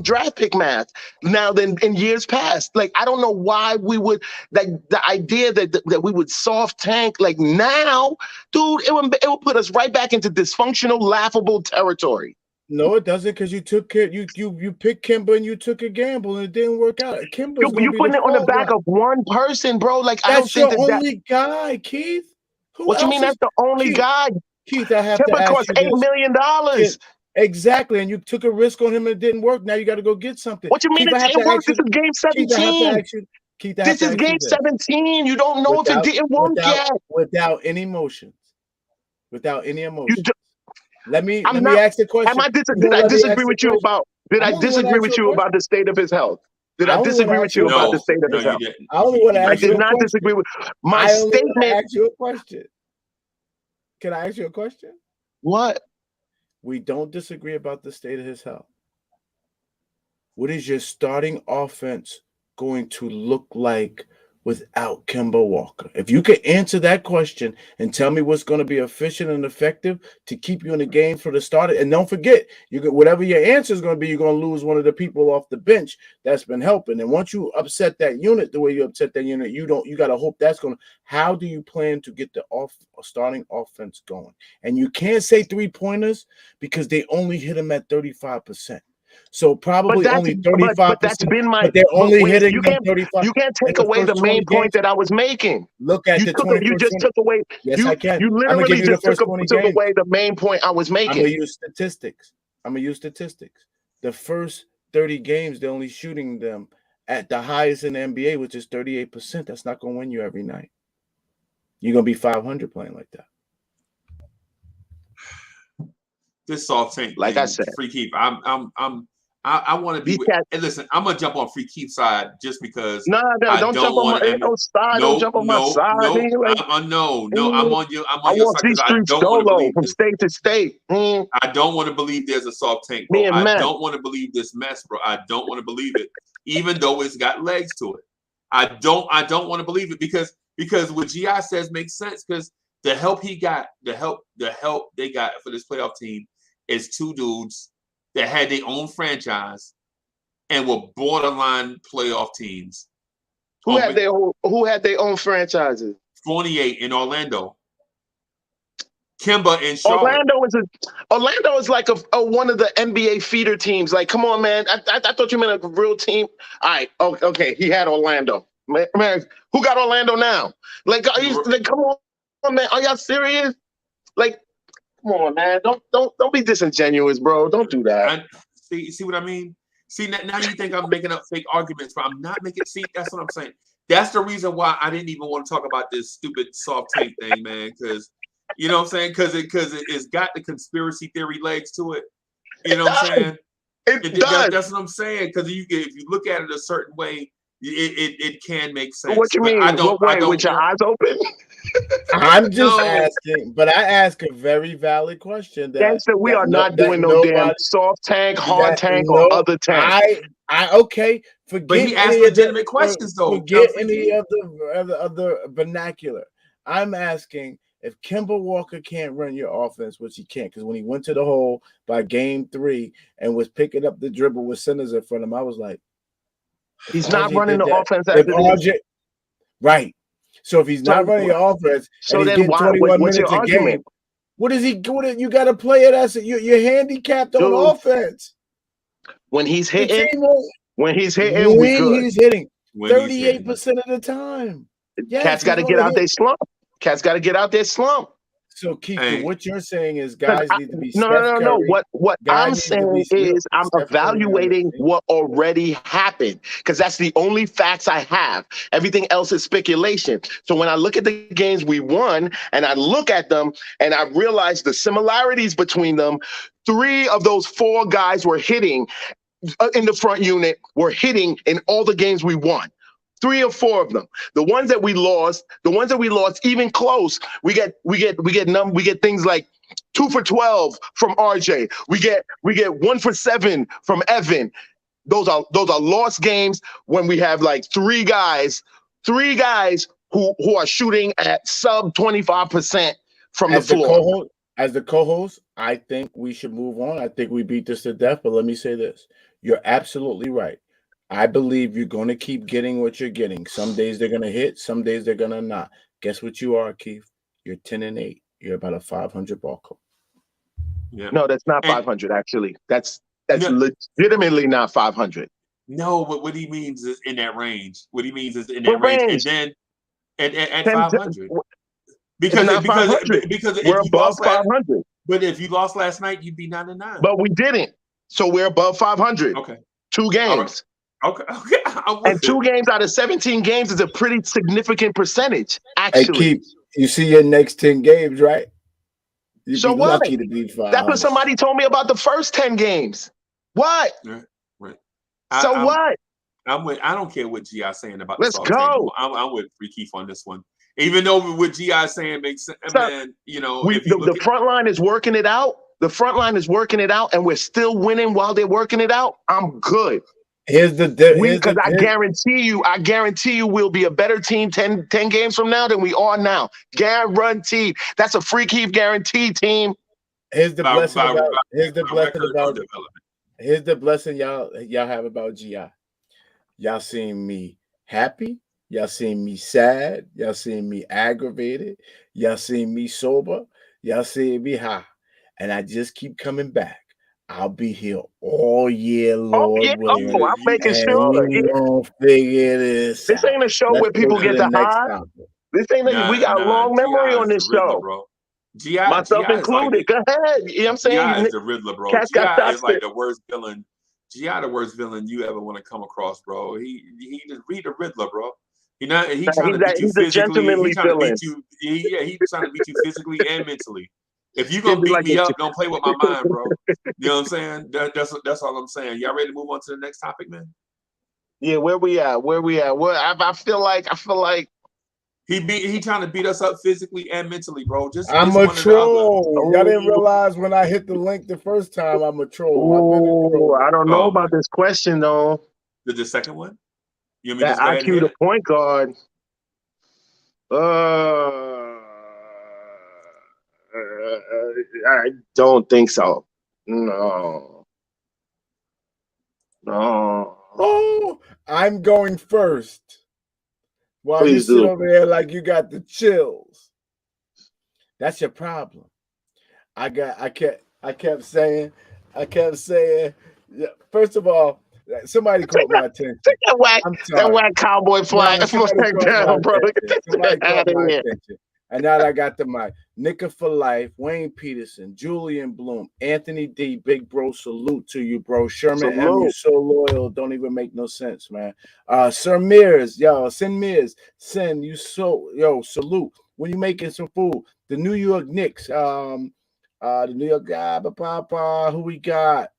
draft pick math now than in years past. Like, I don't know why we would, like, the idea that we would soft tank like now, dude, it would put us right back into dysfunctional, laughable territory. No, it doesn't, because you took care. You picked Kemba and you took a gamble and it didn't work out. Kemba's you putting it on the back of one person, bro. Like, that's I don't think your only guy, Keith. What you mean that's the only guy? Keith, I have to ask cost $8 million. Exactly, and you took a risk on him and it didn't work. Now you got to go get something. What you mean it didn't work? This is game 17. Keith, this is game 17. You don't know if it didn't work yet. Without any emotions. Let me ask the question. Did I disagree with you about the state of his health? Did I disagree with you about the state of his health? I only want to ask you a question. I did not disagree with my statement. I ask you a question. Can I ask you a question? What? We don't disagree about the state of his health. What is your starting offense going to look like without Kemba Walker? If you could answer that question and tell me what's going to be efficient and effective to keep you in the game for the start, and don't forget, whatever your answer is going to be, you're going to lose one of the people off the bench that's been helping. And once you upset that unit the way you upset that unit, you got to hope that's going to. How do you plan to get the starting offense going? And you can't say 3-pointers because they only hit them at 35%. So probably only 35%. But that's been my. But they're only hitting 35. You can't take away the main point that I was making. Look at you just took away. Yes, I can. You literally just took away the main point I was making. I'm gonna use statistics. The first 30 games, they're only shooting them at the highest in the NBA, which is 38%. That's not gonna win you every night. You're gonna be 500 playing like that. This soft tank, like I said, Free Keith. I want to be. And listen, I'm gonna jump on Free Keith's side just because. No, don't jump on my side. Don't jump on my side. No, I'm on your side because I don't want to believe from state to state. I don't want to believe there's a soft tank, bro. I don't want to believe this mess, bro. I don't want to believe it, even though it's got legs to it. I don't want to believe it because what G.I. says makes sense, because the help he got, the help they got for this playoff team is two dudes that had their own franchise and were borderline playoff teams. Who had their own franchises? 28 in Orlando. Kemba and Charlotte. Orlando is like a one of the NBA feeder teams. Like, come on, man. I thought you meant a real team. All right, okay. He had Orlando. Man, who got Orlando now? Like, come on, man. Are y'all serious? Like, come on, man. Don't be disingenuous, bro. Don't do that. See what I mean? See, now you think I'm making up fake arguments, but I'm not making. See, that's what I'm saying. That's the reason why I didn't even want to talk about this stupid soft tape thing, man. Because you know what I'm saying? Because it's got the conspiracy theory legs to it. You know what I'm saying? It does. That's what I'm saying. Because if you look at it a certain way, it can make sense. What you mean? What way? With your eyes open? I'm just asking, but I ask a very valid question. We are not doing no damn soft tank, hard tank, or other tank. Okay. But he asked legitimate questions, though. Forget any of the other vernacular. I'm asking if Kemba Walker can't run your offense, which he can't, because when he went to the hole by game 3 and was picking up the dribble with centers in front of him, I was like, he's not running the offense after RJ, right. So if he's not running your offense, so and he's getting 21 minutes a game, what is he? You got to play it as you're handicapped on offense. When he's hitting, we good. He's hitting 38% of the time. Cats got to get out their slump. So, Keith, what you're saying is guys need to be No. What I'm saying is I'm evaluating what already happened because that's the only facts I have. Everything else is speculation. So when I look at the games we won and I look at them and I realize the similarities between them, 3 of those 4 guys were hitting in the front unit, were hitting in all the games we won. 3 or 4 of them. The ones that we lost, even close, we get things like 2 for 12 from RJ. We get 1 for 7 from Evan. Those are lost games when we have like 3 guys who are shooting at sub 25% from the floor. As the co-host, I think we should move on. I think we beat this to death, but let me say this. You're absolutely right. I believe you're going to keep getting what you're getting. Some days they're going to hit, some days they're going to not. Guess what you are, Keith? You're 10-8. You're about a 500 ball club. Yeah. No, that's not 500, actually. That's legitimately not 500. No, but what he means is in that range. What he means is in that range. And then at 500. Because we're above 500. But if you lost last night, you'd be 9-9. But we didn't. So we're above 500. Okay. 2 games. Okay. And 2 games out of 17 games is a pretty significant percentage, actually. Hey, Keith, you see your next 10 games, right? You'd so be what? Lucky to be 500. That's what somebody told me about the first 10 games. What? Right. What? I don't care what G.I. saying about Let's go. I'm with Free Keith on this one. Even though what G.I. saying makes sense, man, the front line is working it out. The front line is working it out, and we're still winning while they're working it out. I'm good. Because I guarantee you we'll be a better team 10 games from now than we are now. Guaranteed. That's a Free Keith guaranteed team. Here's the blessing y'all have about GI. Y'all seen me happy. Y'all seen me sad. Y'all seen me aggravated. Y'all seen me sober. Y'all seen me high. And I just keep coming back. I'll be here all year, Lord willing. I'm making sure. We gonna figure this out. This ain't a show where people get the high. This ain't we got a long memory on this show. Bro. Myself included. Go ahead. You know what I'm saying? G.I. is the Riddler, bro. G.I. is like the worst villain. G.I. the worst villain you ever want to come across, bro. He the Riddler, bro. He's trying to beat you physically. He's trying to beat you. He's trying to beat you physically and mentally. If you're gonna beat me up, don't play with my mind, bro. You know what I'm saying? That's all I'm saying. Y'all ready to move on to the next topic, man? Yeah, where we at? I feel like he trying to beat us up physically and mentally, bro. I'm a troll. Y'all didn't realize when I hit the link the first time I'm a troll. I don't know about this question though. The second one? You that IQ the point guard. I don't think so. No. Oh, I'm going first. While you sit over there like you got the chills. That's your problem. I kept saying, yeah, first of all, somebody Take caught that, my attention. take I'm that sorry. whack cowboy flag, Nah, somebody flag caught my down, brother. attention. Get Somebody that caught out of my here. attention. And now that I got the mic, Nicka for Life, Wayne Peterson, Julian Bloom, Anthony D, Big Bro, salute to you, bro. Sherman M, you Salute. so loyal, don't even make no sense, man. Sir Mears, yo, Sin Mears, Sin, you so, yo, salute. When you making some food, the New York Knicks, the New York guy, who we got?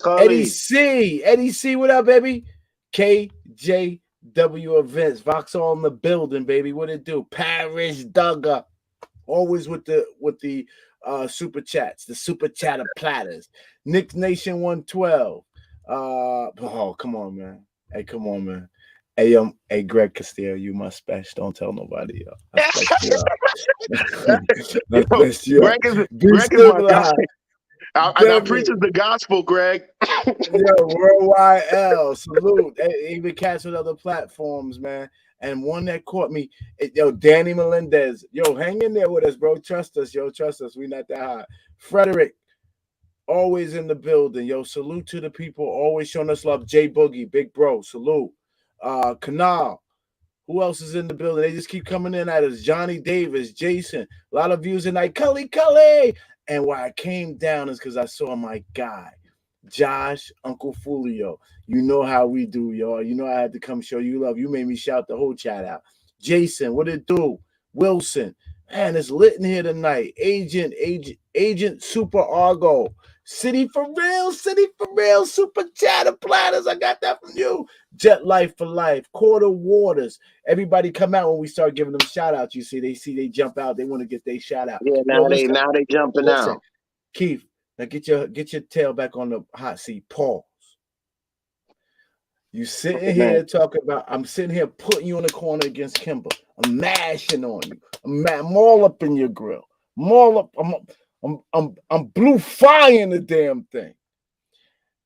Eddie Cully. C. Eddie C. What up, baby? KJW Events. Vauxhall in the building, baby. What it do? Parish Duggar. Always with the super chats, the super chatter platters. Nick Nation 112. Oh, come on, man. Hey, come on, man. Hey, Greg Castillo, you my special. Don't tell nobody, yo. I special you up. I Yo, special you up. Be Greg is my guy. civilized. And I preaches the gospel, Greg. Yeah, Worldwide L, salute. Even cats with other platforms, man. And one that caught me, yo, Danny Melendez. Yo, hang in there with us, bro. Trust us, yo. Trust us. We not that high. Frederick, always in the building. Yo, salute to the people. Always showing us love. J Boogie, big bro. Salute. Canal. Who else is in the building? They just keep coming in at us. Johnny Davis, Jason. A lot of views tonight. Cully. And why I came down is because I saw my guy. Josh, Uncle Fulio. You know how we do, y'all. You know I had to come show you love. You made me shout the whole chat out. Jason, what it do? Wilson. Man, it's lit in here tonight. Agent Super Argo. City for real, super chatter platters. I got that from you. Jet Life for Life, Quarter Waters. Everybody come out when we start giving them shout outs. You see, they jump out. They want to get their shout out. Yeah, now they jumping out. Keith, now get your tail back on the hot seat. Pause. You sitting here talking about, I'm sitting here putting you in the corner against Kemba. I'm mashing on you. I'm all up in your grill. I'm all up. I'm blue firing the damn thing.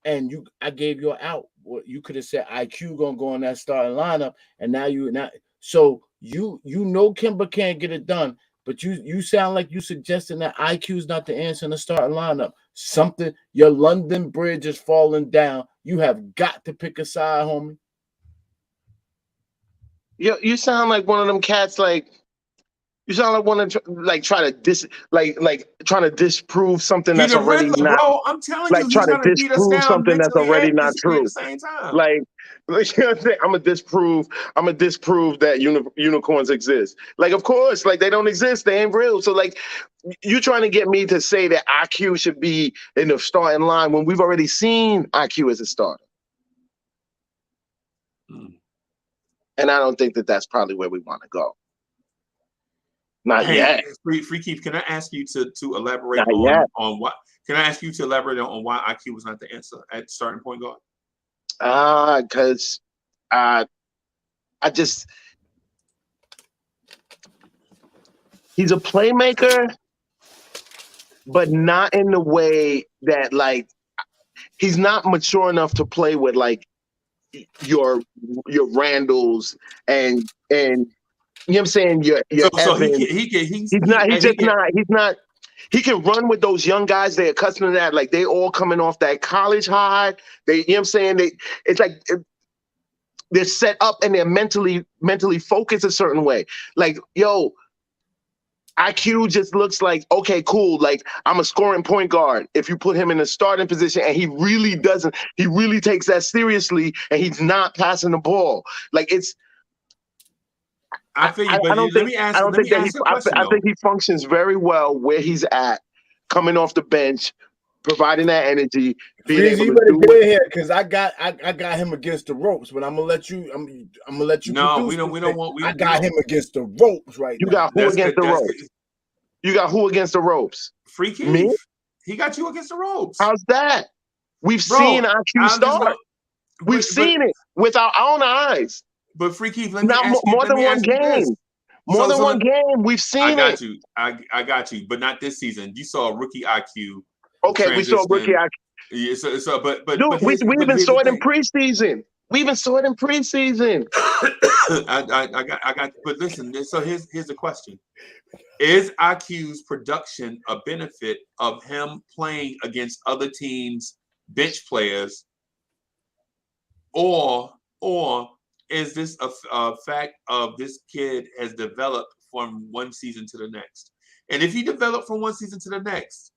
And I gave you an out. You could have said IQ gonna go in that starting lineup, and now so you know Kemba can't get it done. But you sound like you suggesting that IQ is not the answer in the starting lineup. Something, your London Bridge is falling down. You have got to pick a side, homie. You sound like one of them cats. Like you sound like one of trying to disprove something You're that's the already Riddler, not. bro. I'm telling Like you, he's trying to trying to beat us disprove down something that's mentally already and not physically at true. the same time. Like you know what I'm saying? I'm gonna disprove that unicorns exist. Like, of course, like they don't exist. They ain't real. So like, you trying to get me to say that IQ should be in the starting line when we've already seen IQ as a starter. And I don't think that that's probably where we want to go. Not yet. Free Keith, can I ask you to elaborate on what? Can I ask you to elaborate on why IQ was not the answer at starting point guard? Because I just he's a playmaker, but not in the way that like he's not mature enough to play with like your Randalls and you know what I'm saying? Your so Evans. He can run with those young guys. They're accustomed to that. Like they all coming off that college high. You know what I'm saying? It's like they're set up and they're mentally focused a certain way. Like, yo, IQ just looks like, okay, cool. Like I'm a scoring point guard. If you put him in a starting position and he really takes that seriously and he's not passing the ball. Like it's, I feel you, but let me ask you a question. I think he functions very well where he's at, coming off the bench, providing that energy. Freezy, you better get in here because I got him against the ropes. But I'm gonna let you. I'm gonna let you. No, we don't want. I got him against the ropes right now. You got who against the ropes? You got who against the ropes? Free Keith. Me? He got you against the ropes. How's that? We've seen IQ start. We've seen it with our own eyes. But Free Keith, let me ask you. More than one game. More than one game. We've seen it. I got you, but not this season. You saw rookie IQ. Okay, we saw rookie IQ. Yeah, but dude, we even saw it in preseason. We even saw it in preseason. I got. But listen, so here's the question: is IQ's production a benefit of him playing against other teams' bench players, or is this a fact of this kid has developed from one season to the next? And if he developed from one season to the next,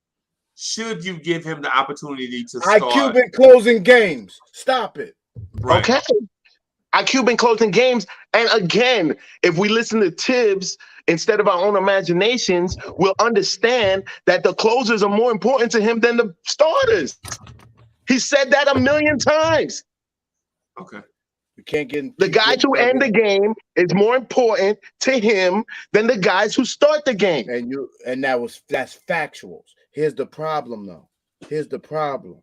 should you give him the opportunity to start? IQ been closing games. Stop it. Right. Okay. IQ been closing games. And again, if we listen to Tibbs instead of our own imaginations, we'll understand that the closers are more important to him than the starters. He said that a million times. Okay. We can't get the guys who end the game is more important to him than the guys who start the game. And that's factuals. Here's the problem, though. Here's the problem.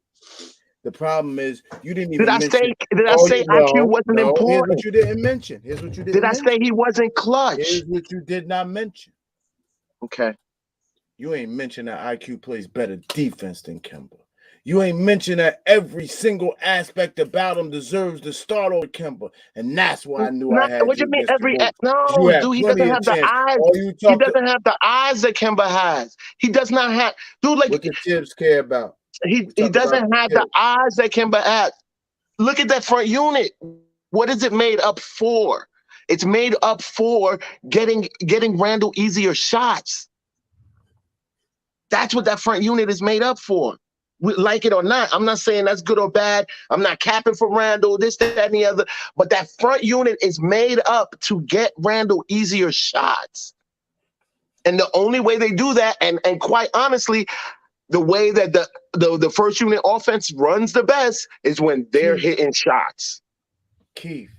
The problem is you didn't even mention. Did I say IQ wasn't important? Here's what you didn't mention. Here's what you didn't mention. Did I say he wasn't clutch? Here's what you did not mention. Okay. You ain't mentioned that IQ plays better defense than Kemba. You ain't mentioned that every single aspect about him deserves to start over Kemba. And that's why I knew I had what you. You mean Mr. every Wolf. no, dude, he doesn't have the eyes. He doesn't have the eyes that Kemba has. He does not have, dude, like what the Tibbs care about. He doesn't have the eyes that Kemba has. Look at that front unit. What is it made up for? It's made up for getting Randall easier shots. That's what that front unit is made up for. Like it or not. I'm not saying that's good or bad. I'm not capping for Randall, this, that, and the other. But that front unit is made up to get Randall easier shots. And the only way they do that, and quite honestly, the way that the first unit offense runs the best is when they're hitting shots. Keith,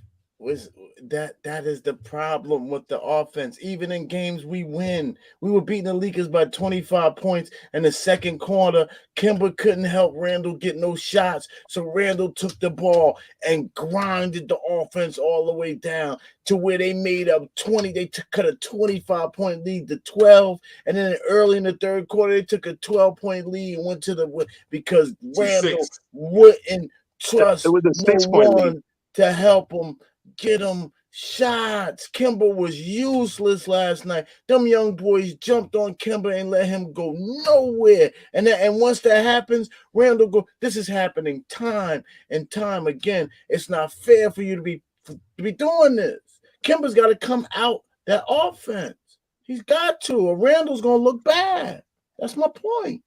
that is the problem with the offense. Even in games we win, we were beating the Lakers by 25 points in the second quarter. Kemba couldn't help Randall get no shots, so Randall took the ball and grinded the offense all the way down to where they made up 20. They cut a 25-point lead to 12, and then early in the third quarter they took a 12-point lead and went to the because Randall wouldn't trust it was a 6-point lead to help him get him shots. Kemba was useless last night. Them young boys jumped on Kemba and let him go nowhere. And once that happens, Randall go. This is happening time and time again. It's not fair for you to be doing this. Kemba's got to come out that offense. He's got to, or Randall's gonna look bad. That's my point.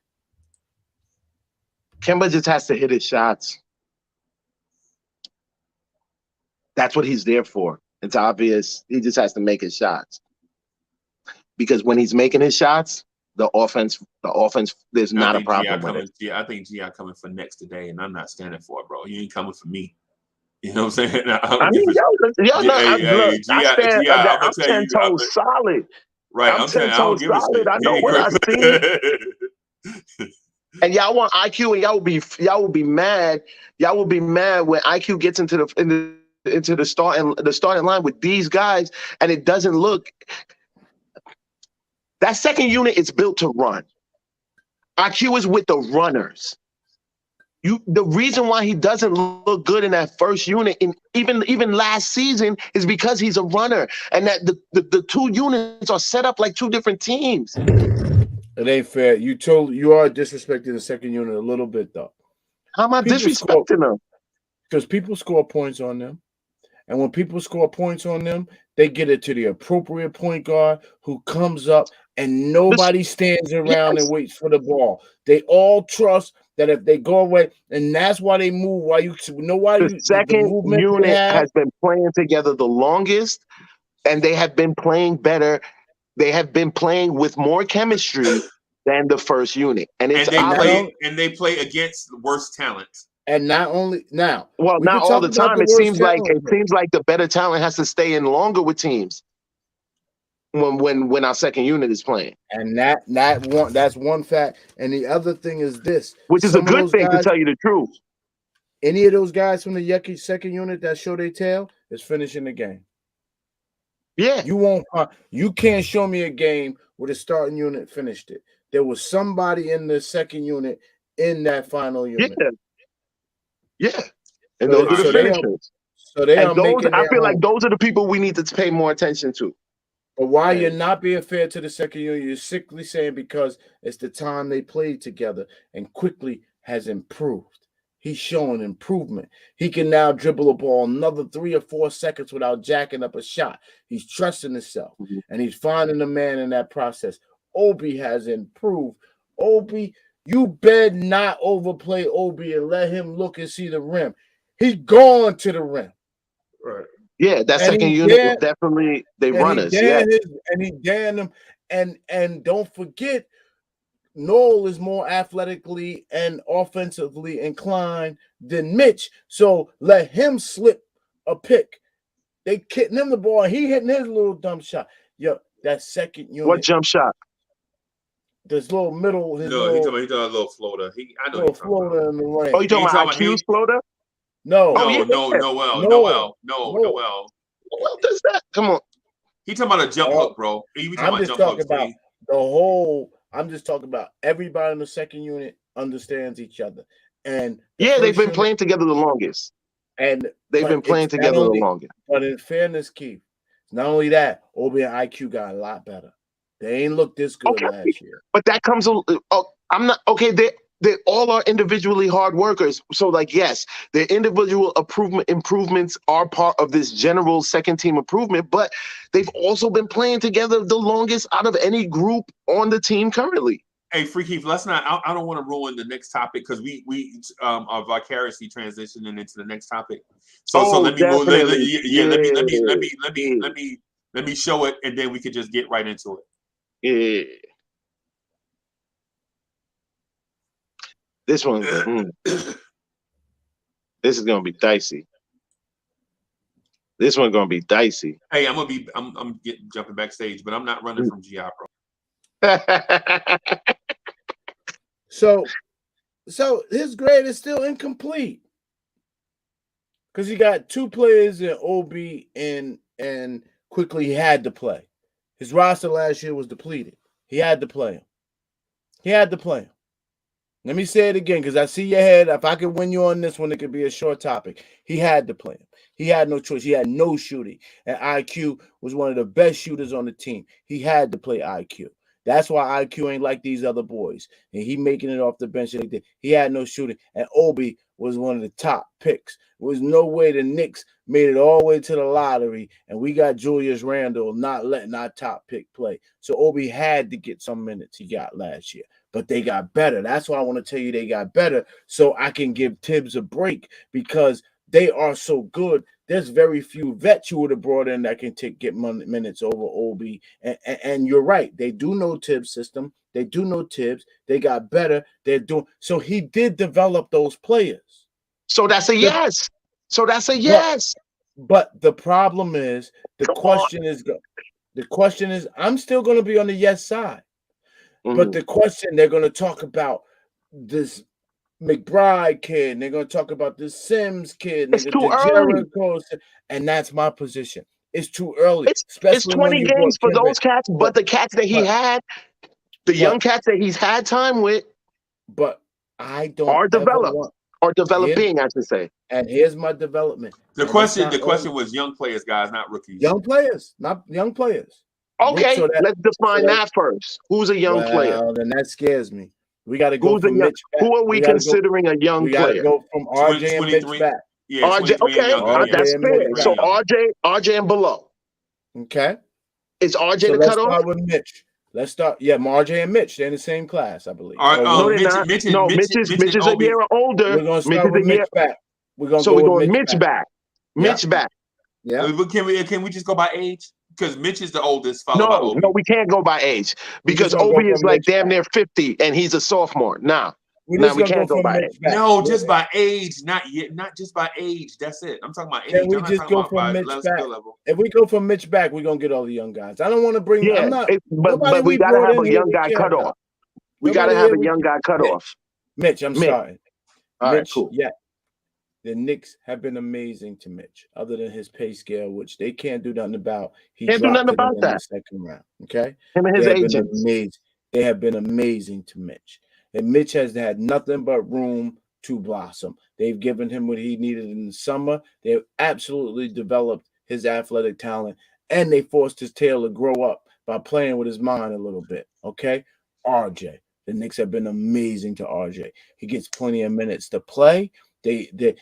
Kemba just has to hit his shots. That's what he's there for. It's obvious. He just has to make his shots. Because when he's making his shots, the offense, there's not a problem with it. I think G.I. coming for next today, and I'm not standing for it, bro. You ain't coming for me. You know what I'm saying? I'm 10 toes solid. Right. I'm 10 toes solid. I know what I see. And y'all want IQ, and y'all will be mad. Y'all will be mad when IQ gets into the starting line with these guys, and it doesn't look. That second unit is built to run. IQ is with the runners. The reason why he doesn't look good in that first unit, even last season, is because he's a runner, and that the two units are set up like two different teams. It ain't fair. You are disrespecting the second unit a little bit, though. How am I disrespecting them? Because people score points on them. And when people score points on them, they get it to the appropriate point guard who comes up, and nobody stands around and waits for the ball. They all trust that if they go away, and that's why they move. The second unit has been playing together the longest, and they have been playing better. They have been playing with more chemistry than the first unit. And they play against worse talent. And not only now, well, not all the time. It seems like the better talent has to stay in longer with teams when our second unit is playing. And that's one fact. And the other thing is this, which is a good thing, to tell you the truth. Any of those guys from the second unit that show their tail is finishing the game. Yeah, you can't show me a game where the starting unit finished it. There was somebody in the second unit in that final unit. Yeah. And those are the finishers. So they are And those, making I their feel like own. those are the people we need to pay more attention to. But why Right. you're not being fair to the second unit, you're simply saying because it's the time they played together and quickly has improved. He's showing improvement. He can now dribble a ball another 3 or 4 seconds without jacking up a shot. He's trusting himself, and he's finding a man in that process. Obi has improved. Obi, you better not overplay Obi and let him look and see the rim. He's going to the rim. Right. Yeah, that And second he unit dared- is definitely they and runners. he Yeah. dared his, and he dared them. And don't forget, Noel is more athletically and offensively inclined than Mitch. So let him slip a pick. They kidding him the ball. He hitting his little dumb shot. Yo, that second unit. What jump shot? This little middle, his No, he's little, talking about a little floater. I know little he's talking floater about. in the lane. Oh, you talking He's about talking about IQ's floater? No, Oh, yeah. Noel. What does that? Come on. He talking about a jump hook, bro. He be talking I'm about just jump talking hooks. about the whole. I'm just talking about everybody in the second unit understands each other, and Yeah, they've been unit, playing together the longest. and They've been playing together the longest. But in fairness, Keith, not only that, Obi and IQ got a lot better. They ain't looked this good last year. But that comes. I'm not okay. They all are individually hard workers. So, like, yes, their individual improvements are part of this general second team improvement. But they've also been playing together the longest out of any group on the team currently. Hey, Free Keith, let's not. I don't want to ruin the next topic because we are vicariously transitioning into the next topic. So let me move. Let me show it, and then we can just get right into it. Yeah. This one, this is gonna be dicey. This one's gonna be dicey. Hey, I'm jumping backstage, but I'm not running from GI Pro. So his grade is still incomplete because he got 2 players in OB and quickly he had to play. His roster last year was depleted. He had to play him. Let me say it again because I see your head. If I could win you on this one, it could be a short topic. He had to play him. He had no choice. He had no shooting. And IQ was one of the best shooters on the team. He had to play IQ. That's why IQ ain't like these other boys. And he making it off the bench. He had no shooting. And Obi was one of the top picks. There was no way the Knicks made it all the way to the lottery. And we got Julius Randle not letting our top pick play. So Obi had to get some minutes he got last year. But they got better. That's why I want to tell you they got better so I can give Tibbs a break because they are so good. There's very few vets you would have brought in that can get minutes over Obi. And you're right. They do know Tibbs' system. They do know Tibbs. They got better. They're doing so. He did develop those players. So that's a yes. But the problem is the question is I'm still going to be on the yes side. But the question they're going to talk about this McBride kid, and they're going to talk about this Sims kid, it's too early, and that's my position. It's too early. It's 20 games for those cats, but the cats that he had, the young cats that he's had time with, but I don't are developed or developing, I should say. And here's my development. The question was young players, guys, not rookies. Young players, not young players. Okay, let's define that first. Who's a young player? Then that scares me. We got to go from Mitch back. Who are we considering a young player? We got to go from RJ and Mitch back. Yeah, RJ, okay, that's fair. So RJ and below. Okay. Is RJ the cutoff? Let's start with Mitch. Let's start. Yeah, RJ and Mitch. They're in the same class, I believe. No, they're not. Mitch is a year older. We're going to start with Mitch back. We're going Mitch back. Mitch back. Yeah. Can we just go by age? Because Mitch is the oldest. No, we can't go by age because Obi is like damn near 50 and he's a sophomore. We can't go by age. No, just by age, not just by age. That's it. I'm talking about age. We just go from Mitch back. If we go from Mitch back, we're gonna get all the young guys. I don't want to bring. Yeah, but we gotta have a young guy cut off. We gotta have a young guy cut off. Mitch, I'm starting. All right, cool. Yeah. The Knicks have been amazing to Mitch, other than his pay scale, which they can't do nothing about. He can't do nothing about that. In the second round. Okay, him and his agents. They have been amazing to Mitch, and Mitch has had nothing but room to blossom. They've given him what he needed in the summer. They've absolutely developed his athletic talent, and they forced his tail to grow up by playing with his mind a little bit. Okay, RJ. The Knicks have been amazing to RJ. He gets plenty of minutes to play. The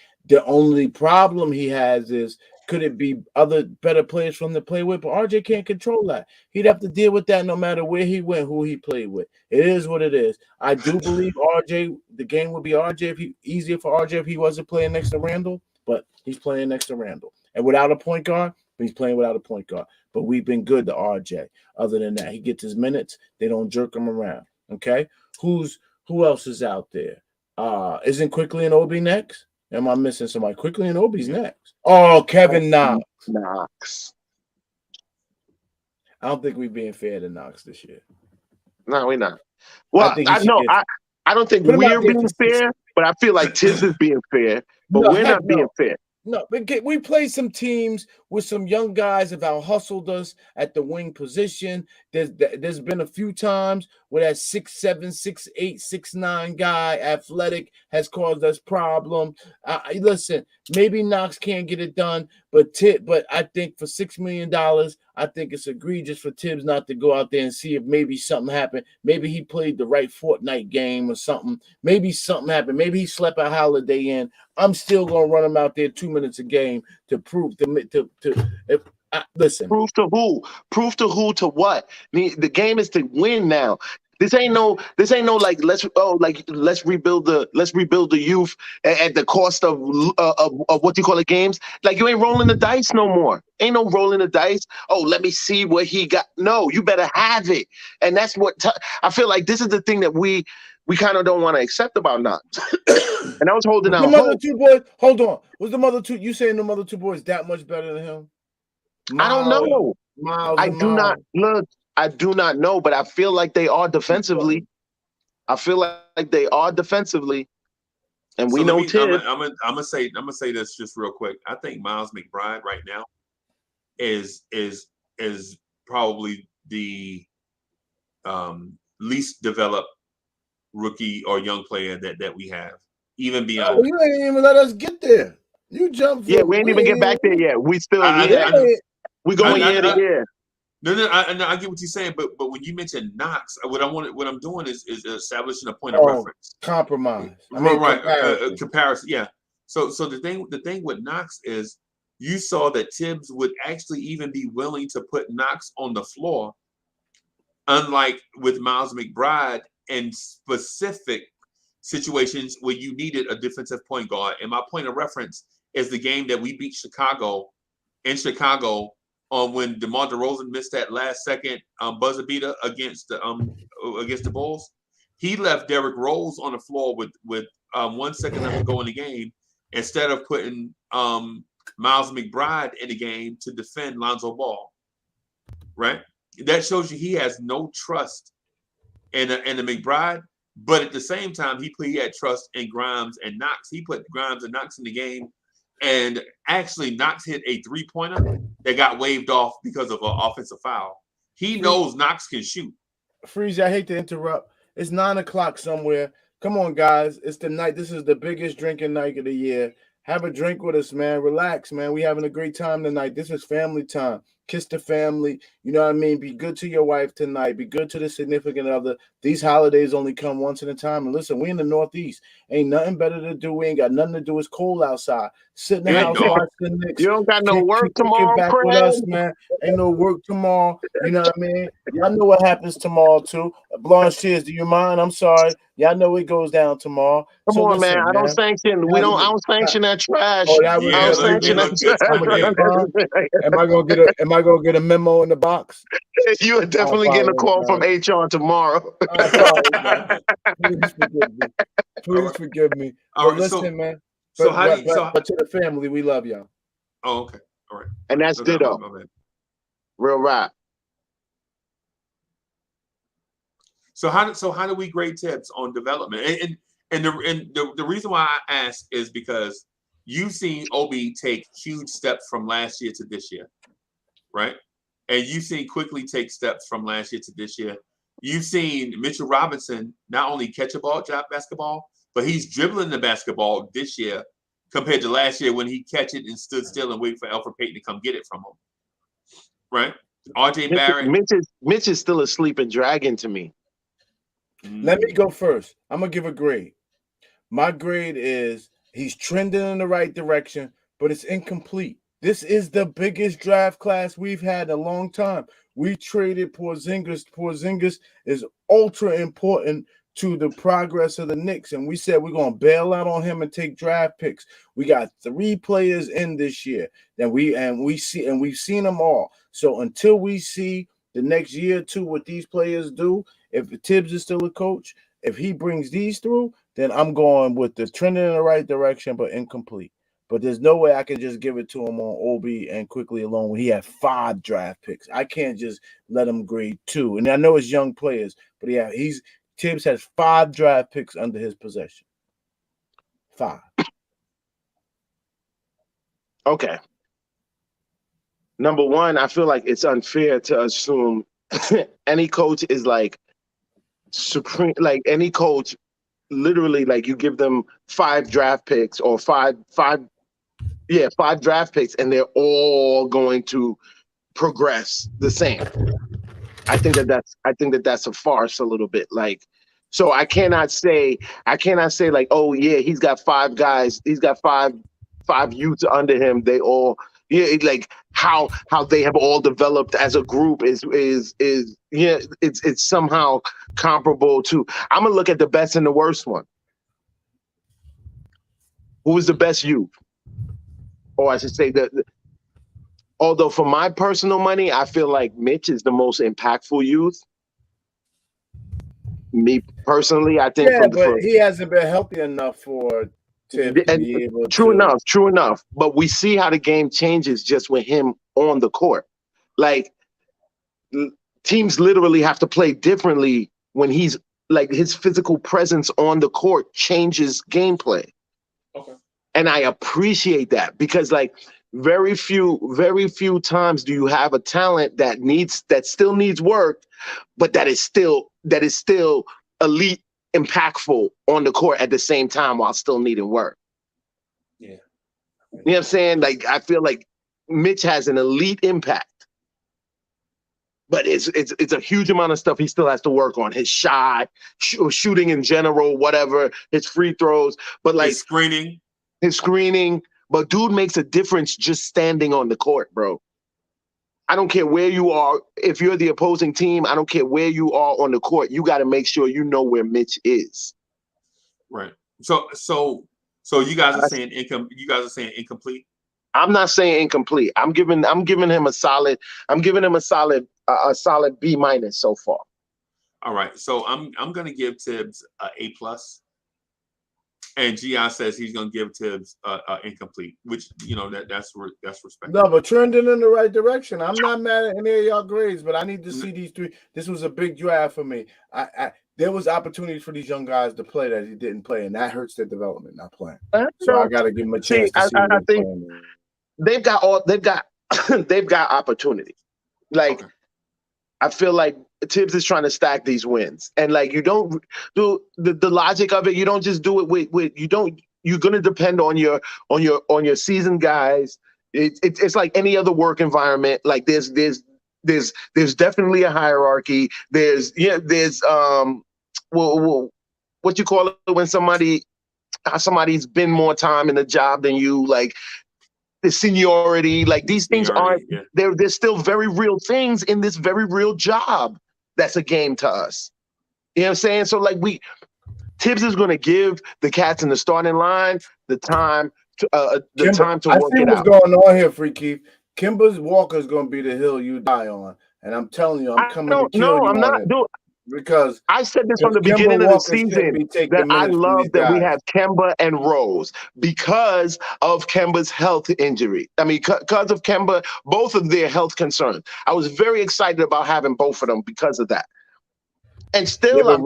only problem he has is, could it be other better players from the play with? But RJ can't control that. He'd have to deal with that no matter where he went, who he played with. It is what it is. I do believe the game would be easier for RJ if he wasn't playing next to Randall, but he's playing next to Randall. And without a point guard, he's playing without a point guard. But we've been good to RJ. Other than that, he gets his minutes. They don't jerk him around. Okay? Who else is out there? Isn't Quickly and Obi next? Am I missing somebody? Quickly and Obi's next. Oh, Kevin Knox. Knox. I don't think we're being fair to Knox this year. No, we're not. Well, I don't think we're being fair, but I feel like Tibbs is being fair, but we're not being fair. No, we played some teams with some young guys have out-hustled us at the wing position. There's been a few times where that 6'7", 6'8", 6'9" guy, athletic, has caused us problems. Listen, maybe Knox can't get it done, but I think for $6 million, I think it's egregious for Tibbs not to go out there and see if maybe something happened. Maybe he played the right Fortnite game or something. Maybe something happened. Maybe he slept a Holiday in. I'm still gonna run him out there 2 minutes a game to prove listen. Proof to who? Proof to who? To what? The game is to win now. This ain't no like let's rebuild the youth at the cost of what you call it, games. Like, you ain't rolling the dice no more. Ain't no rolling the dice. Oh, let me see what he got. No, you better have it. And that's what I feel like. This is the thing that we kind of don't want to accept about Knox. And I was holding out. The mother two boys. Hold on. Was the mother two? You saying the mother two boys that much better than him? I don't know. I do not know, but I feel like they are defensively. And we know Tibbs. I'm gonna say this just real quick. I think Miles McBride right now is probably the least developed rookie or young player that we have, even beyond. Oh, you ain't even let us get there. You jumped. Yeah, we ain't even get back there yet. We still we going year to year. No, I get what you're saying, but when you mention Knox, what I'm doing is establishing a point of reference. Compromise. Comparison. Yeah. So the thing with Knox is, you saw that Tibbs would actually even be willing to put Knox on the floor, unlike with Miles McBride in specific situations where you needed a defensive point guard. And my point of reference is the game that we beat Chicago in Chicago on when DeMar DeRozan missed that last second buzzer beater against the Bulls. He left Derrick Rose on the floor with 1 second left to go in the game, instead of putting Miles McBride in the game to defend Lonzo Ball. Right? That shows you he has no trust in the McBride, but at the same time he had trust in Grimes and Knox. He put Grimes and Knox in the game, and actually Knox hit a 3-pointer that got waved off because of an offensive foul. He knows Knox can shoot. Freezy, I hate to interrupt. It's 9 o'clock somewhere. Come on, guys. It's the night. This is the biggest drinking night of the year. Have a drink with us, man. Relax, man. We having a great time tonight. This is family time. Kiss the family. You know what I mean? Be good to your wife tonight. Be good to the significant other. These holidays only come once at a time. And listen, we in the Northeast. Ain't nothing better to do. We ain't got nothing to do. It's cold outside. Sit in the house, watch the Knicks. You don't got no work tomorrow, back with us, man. Ain't no work tomorrow. You know what I mean? Y'all know what happens tomorrow, too. Blorange Tears, do you mind? I'm sorry. Y'all know it goes down tomorrow. Come on, man. I don't sanction. I don't sanction that trash. Oh, that was, I don't sanction that trash. Am I gonna get a memo in the box? You are definitely getting a call from HR tomorrow. Please forgive me. All right, listen, man. But to the family, we love y'all. Oh, okay. All right. And that's ditto. Real rap. So how do we grade Tibbs on development? And the reason why I ask is because you've seen Obi take huge steps from last year to this year, right? And you've seen Quickly take steps from last year to this year. You've seen Mitchell Robinson not only catch a ball, drop basketball, but he's dribbling the basketball this year compared to last year when he catch it and stood still and wait for Alfred Payton to come get it from him. Right? RJ Barrett. Mitch is still a sleeping dragon to me. Let me go first. I'm going to give a grade. My grade is he's trending in the right direction, but it's incomplete. This is the biggest draft class we've had in a long time. We traded Porzingis. Porzingis is ultra important to the progress of the Knicks, and we said we're going to bail out on him and take draft picks. We got 3 players in this year that we've seen them all. So until we see the next year or two what these players do, if Tibbs is still a coach, if he brings these through, then I'm going with the trending in the right direction, but incomplete. But there's no way I can just give it to him on OB and quickly alone when he had 5 draft picks. I can't just let him grade 2. And I know it's young players, but Tibbs has 5 draft picks under his possession. 5. Okay. Number one, I feel like it's unfair to assume any coach is like supreme, like any coach literally like you give them 5 draft picks or five draft picks and they're all going to progress the same. I think that's a farce a little bit. Like, so I cannot say like, oh yeah, he's got 5 guys, he's got five youths under him. They all like how they have all developed as a group is it's somehow comparable to. I'm gonna look at the best and the worst one. Who is the best youth? Or I should say that. Although for my personal money, I feel like Mitch is the most impactful youth. Me personally, I think. Yeah, but he hasn't been healthy enough for Tibbs to be able to. True enough. But we see how the game changes just with him on the court. Like, teams literally have to play differently when he's like his physical presence on the court changes gameplay. Okay. And I appreciate that because like very few times do you have a talent that still needs work, but that is still elite, impactful on the court at the same time while still needing work. Yeah. You know what I'm saying? Like I feel like Mitch has an elite impact, but it's a huge amount of stuff he still has to work on. His shot, shooting in general, whatever, his free throws, but like his screening. But dude makes a difference just standing on the court, bro. I don't care where you are. If you're the opposing team, I don't care where you are on the court. You got to make sure you know where Mitch is. Right. So you guys are saying incomplete. I'm not saying incomplete. I'm giving him a solid. I'm giving him a solid B- so far. All right. So I'm gonna give Tibbs A+. And Gian says he's gonna give Tibbs incomplete, which that's respectable. No, but trending in the right direction. I'm not mad at any of y'all grades, but I need to see these 3. This was a big draft for me. There was opportunities for these young guys to play that he didn't play, and that hurts their development not playing. So I got to give him a chance. I think they've got opportunity. Like I feel like Tibbs is trying to stack these wins, and like you don't do the logic of it. You don't just do it with you're going to depend on your seasoned guys. It's like any other work environment. Like there's definitely a hierarchy. There's what you call it when somebody's been more time in the job than you, like the seniority, like these things aren't, there's still very real things in this very real job. That's a game to us. You know what I'm saying? So like Tibbs is going to give the cats in the starting line the time to work it out. I see what's going on here, Free Keith. Kemba Walker is going to be the hill you die on. And I'm telling you, I'm coming to kill you. I'm not doing. Because I said this from the beginning of the season that I love that we have Kemba and Rose because of Kemba's health injury. I mean, because of Kemba, both of their health concerns. I was very excited about having both of them because of that. And still, but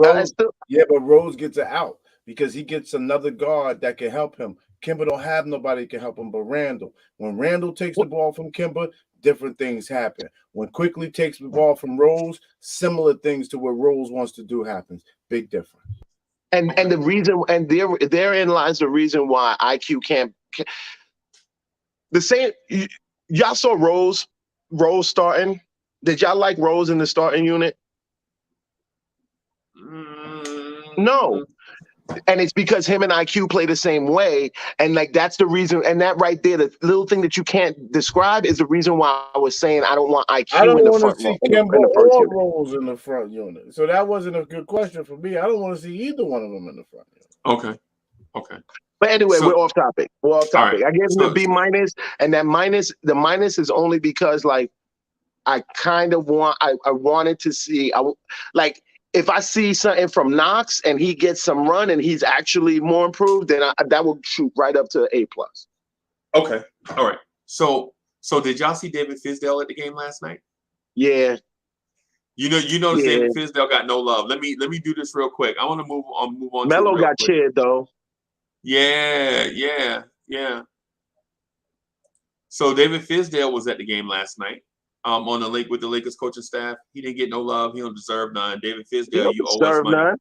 Rose gets it out because he gets another guard that can help him. Kemba don't have nobody that can help him but Randall. When Randall takes the ball from Kemba, different things happen. When Quickly takes the ball from Rose, similar things to what Rose wants to do happens. Big difference. And the reason, and therein lies the reason why IQ can't the same. Y'all saw Rose starting. Did y'all like Rose in the starting unit? No. And it's because him and IQ play the same way. And like that's the reason. And that right there, the little thing that you can't describe is the reason why I was saying I don't want IQ in the front row. I don't want to see Kemba or Rose in the front unit. So that wasn't a good question for me. I don't want to see either one of them in the front unit. Okay. But anyway, we're off topic. Right. I gave him a B-, and the minus is only because like I kind of I wanted to see like if I see something from Knox and he gets some run and he's actually more improved, then that will shoot right up to A+. Okay. All right. So did y'all see David Fizdale at the game last night? Yeah. You know, David Fizdale got no love. Let me do this real quick. I want to move on. Melo got cheered though. Yeah. So David Fizdale was at the game last night. On the lake with the Lakers coaching staff. He didn't get no love. He don't deserve none. David Fizdale, you owe us money. None.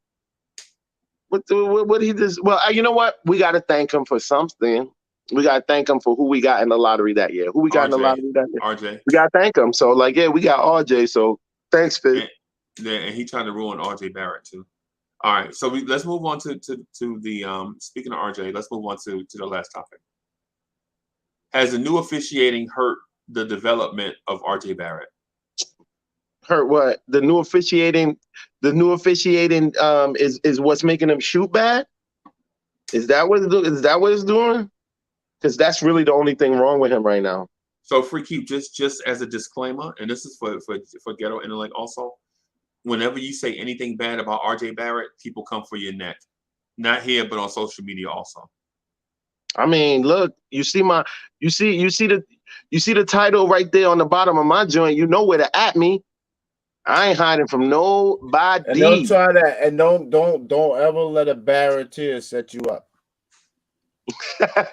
What he does? Well, you know what? We got to thank him for something. We got to thank him for who we got in the lottery that year. Who we got in the lottery that year? RJ. We got to thank him. So like, yeah, we got RJ. So thanks, Fizz. And he tried to ruin RJ Barrett too. All right, so let's move on to the speaking of RJ. Let's move on to the last topic. Has the new officiating hurt the development of RJ Barrett? Hurt what? The new officiating is what's making him shoot bad? Is that what it's doing? Because that's really the only thing wrong with him right now. So Free Keep, just as a disclaimer, and this is for Ghetto Intellect also, whenever you say anything bad about RJ Barrett, people come for your neck. Not here, but on social media also. I mean, look, you see the title right there on the bottom of my joint. You know where to at me. I ain't hiding from nobody. And don't try that. And don't ever let a Barrett Tears set you up.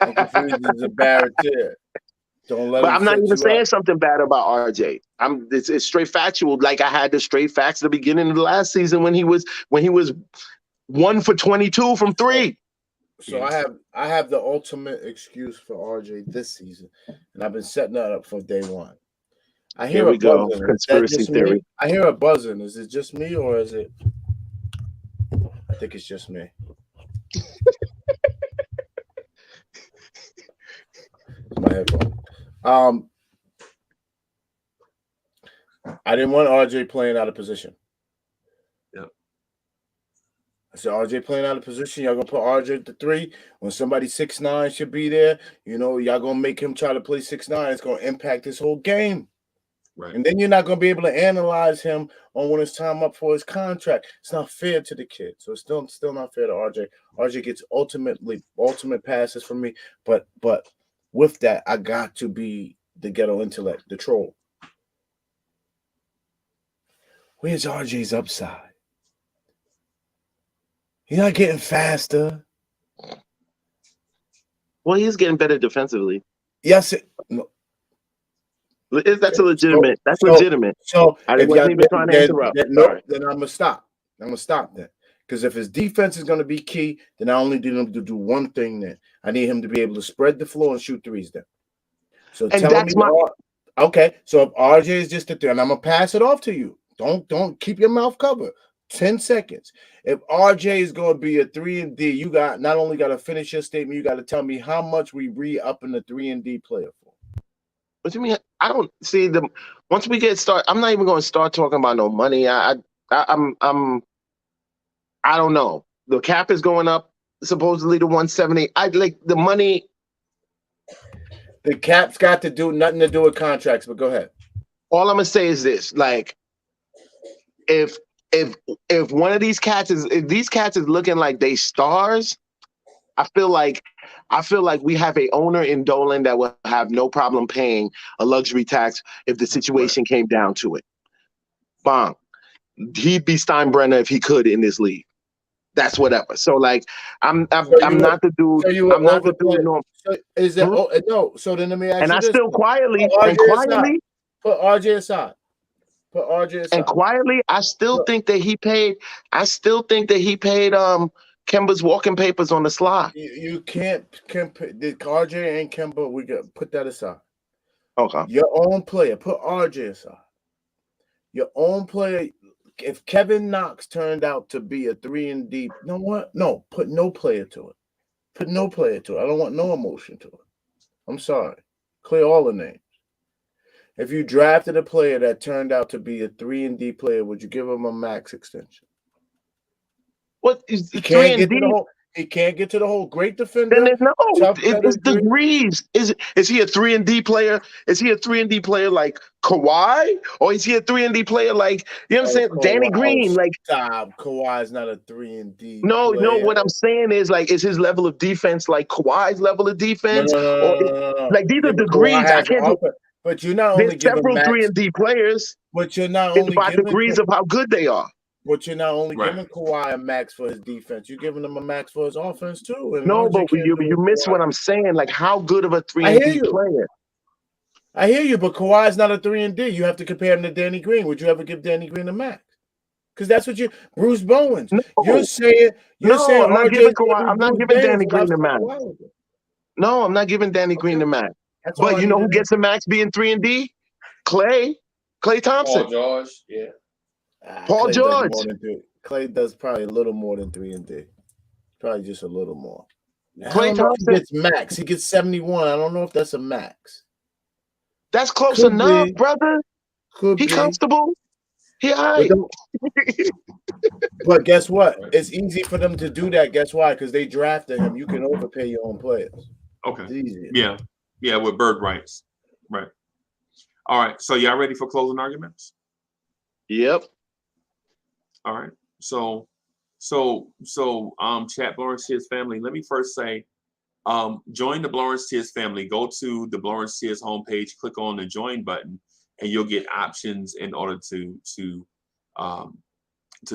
Uncle Freezy is a Barrett Tear. Don't let. But I'm not even saying something bad about RJ. It's straight factual. Like I had the straight facts at the beginning of the last season when he was 1 for 22 from 3. So I have the ultimate excuse for RJ this season, and I've been setting that up from day one. I hear a buzzing. Conspiracy theory. I hear a buzzing. Is it just me or is it? I think it's just me. My headphone. I didn't want RJ playing out of position. Yep. I said RJ playing out of position. Y'all gonna put RJ at the 3 when somebody 6'9" should be there. You know, y'all gonna make him try to play 6'9". It's gonna impact this whole game. Right. And then you're not gonna be able to analyze him on when it's time up for his contract. It's not fair to the kid. So it's still not fair to RJ. RJ gets ultimate passes from me, but with that, I got to be the ghetto intellect, the troll. Where's RJ's upside? He's not getting faster. Well, he's getting better defensively. Yes. No. That's legitimate. That's legitimate. So I wasn't even trying to interrupt. Then I'm gonna stop. Then. Because if his defense is going to be key, then I only need him to do one thing then. I need him to be able to spread the floor and shoot threes then. So okay. So if RJ is just a 3, and I'm going to pass it off to you. Don't keep your mouth covered. 10 seconds. If RJ is going to be a 3 and D, you got not only got to finish your statement, you got to tell me how much we re-upping the 3 and D player for. What do you mean? I don't see once we get started, I'm not even going to start talking about no money. I don't know. The cap is going up supposedly to 170. I like the money. The cap's got nothing to do with contracts, but go ahead. All I'm gonna say is this: like, if one of these cats is looking like they stars, I feel like we have a owner in Dolan that will have no problem paying a luxury tax if the situation came down to it. Bang. He'd be Steinbrenner if he could in this league. That's whatever. So like, I'm not the dude. So I'm not the dude. No. So is that no? So then let me ask you this. I still quietly put RJ aside. And quietly, I still think that he paid Kemba's walking papers on the slide. You can't compare the RJ and Kemba. We got put that aside. Okay. Your own player. Put RJ aside. Your own player. If Kevin Knox turned out to be a 3-and-D, you know what? No, put no player to it. Put no player to it. I don't want no emotion to it. I'm sorry. Clear all the names. If you drafted a player that turned out to be a 3-and-D player, would you give him a max extension? What is He 3 can't and get D? to the whole. He can't get to the whole. Great Then defender. there's no. Tough It's pedigree. degrees. Is he a 3 and D player? Is he a 3 and D player like Kawhi, or is he a 3 and D player like you know what I'm saying? Danny Green. Like stop. Kawhi's not a 3-and-D no. player. What I'm saying is like, is his level of defense like Kawhi's level of defense, No. like these are But Kawhi degrees? I has can't do. But you're not There's only giving several max. 3 and D players. But you're not It's only by giving degrees of how good they are. But you're not only Right. giving Kawhi a max for his defense, you're giving him a max for his offense too. And No, RJ but can't you do miss Kawhi. what I'm saying. Like how good of a I hear 3 and D you. player? I hear you, but Kawhi's not a 3-and-D. You have to compare him to Danny Green. Would you ever give Danny Green a max? Because that's what you Bruce Bowens. No. You're saying I'm not RJ's giving Kawhi. I'm not Bruce giving Bowens Danny Green the without max. Kawhi. No, I'm not giving Danny Green the max. That's all But I you know need who to gets a max being 3 and D? Clay Thompson. Paul George, yeah. Paul Clay George. Clay does probably a little more than 3-and-D. Probably just a little more. Clay I don't know if Thompson. he gets max. He gets 71. I don't know if that's a max. That's close Could enough, be. brother. Could He be. comfortable. He all But, right. but guess what? It's easy for them to do that. Guess why? Because they drafted him. You can overpay your own players. Okay. It's easy. Yeah, with bird rights. Right. All right. So y'all ready for closing arguments? Yep. All right. So chat Blorange Tears family. Let me first say, join the Blorange Tears family. Go to the Blorange Tears homepage, click on the join button, and you'll get options in order to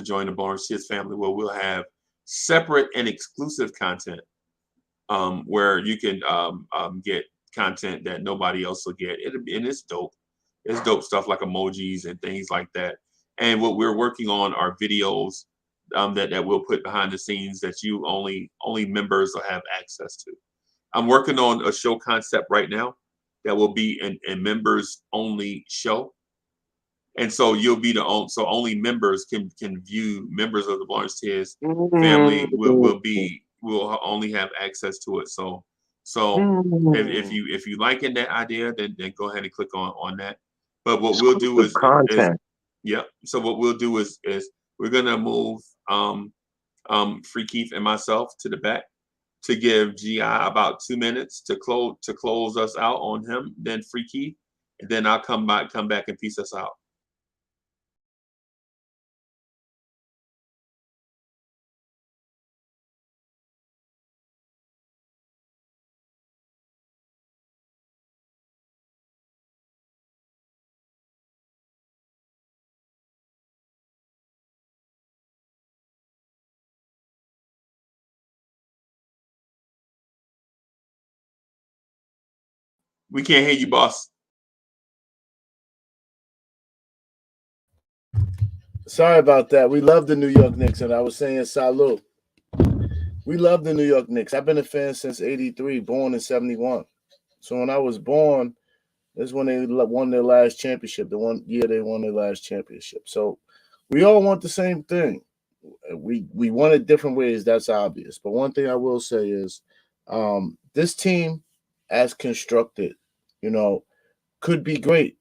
join the Blorange Tears family, where we'll have separate and exclusive content, where you can get content that nobody else will get. And it's dope. It's dope stuff like emojis and things like that. And what we're working on are videos that we'll put behind the scenes that you only members will have access to. I'm working on a show concept right now that will be a members only show. And so you'll be so only members can view. Members of the Blorange Tears family will only have access to it. So if you liking that idea, then go ahead and click on that. But what we'll do is content. So what we'll do is we're gonna move Free Keith and myself to the back to give GI about 2 minutes to close us out on him. Then Free Keith, and then I'll come back and piece us out. We can't hear you, boss. Sorry about that. We love the New York Knicks, and I was saying salute. We love the New York Knicks. I've been a fan since '83, born in '71. So when I was born, this is when they won their last championship. The one year they won their last championship. So we all want the same thing. We want it different ways. That's obvious. But one thing I will say is, this team, as constructed, could be great.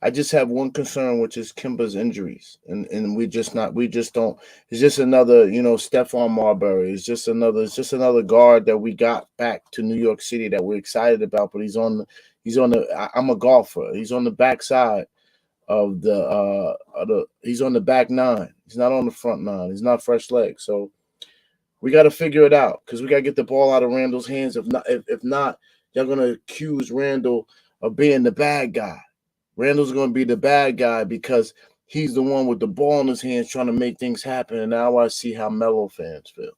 I just have one concern, which is Kemba's injuries, and we just don't. It's just another, Stephon Marbury. It's just another guard that we got back to New York City that we're excited about. But he's on the. I'm a golfer. He's on the backside of the. He's on the back nine. He's not on the front nine. He's not fresh leg. So we got to figure it out because we got to get the ball out of Randall's hands. If not, you're gonna accuse Randall of being the bad guy. Randall's going to be the bad guy because he's the one with the ball in his hands trying to make things happen. And now I see how Melo fans feel.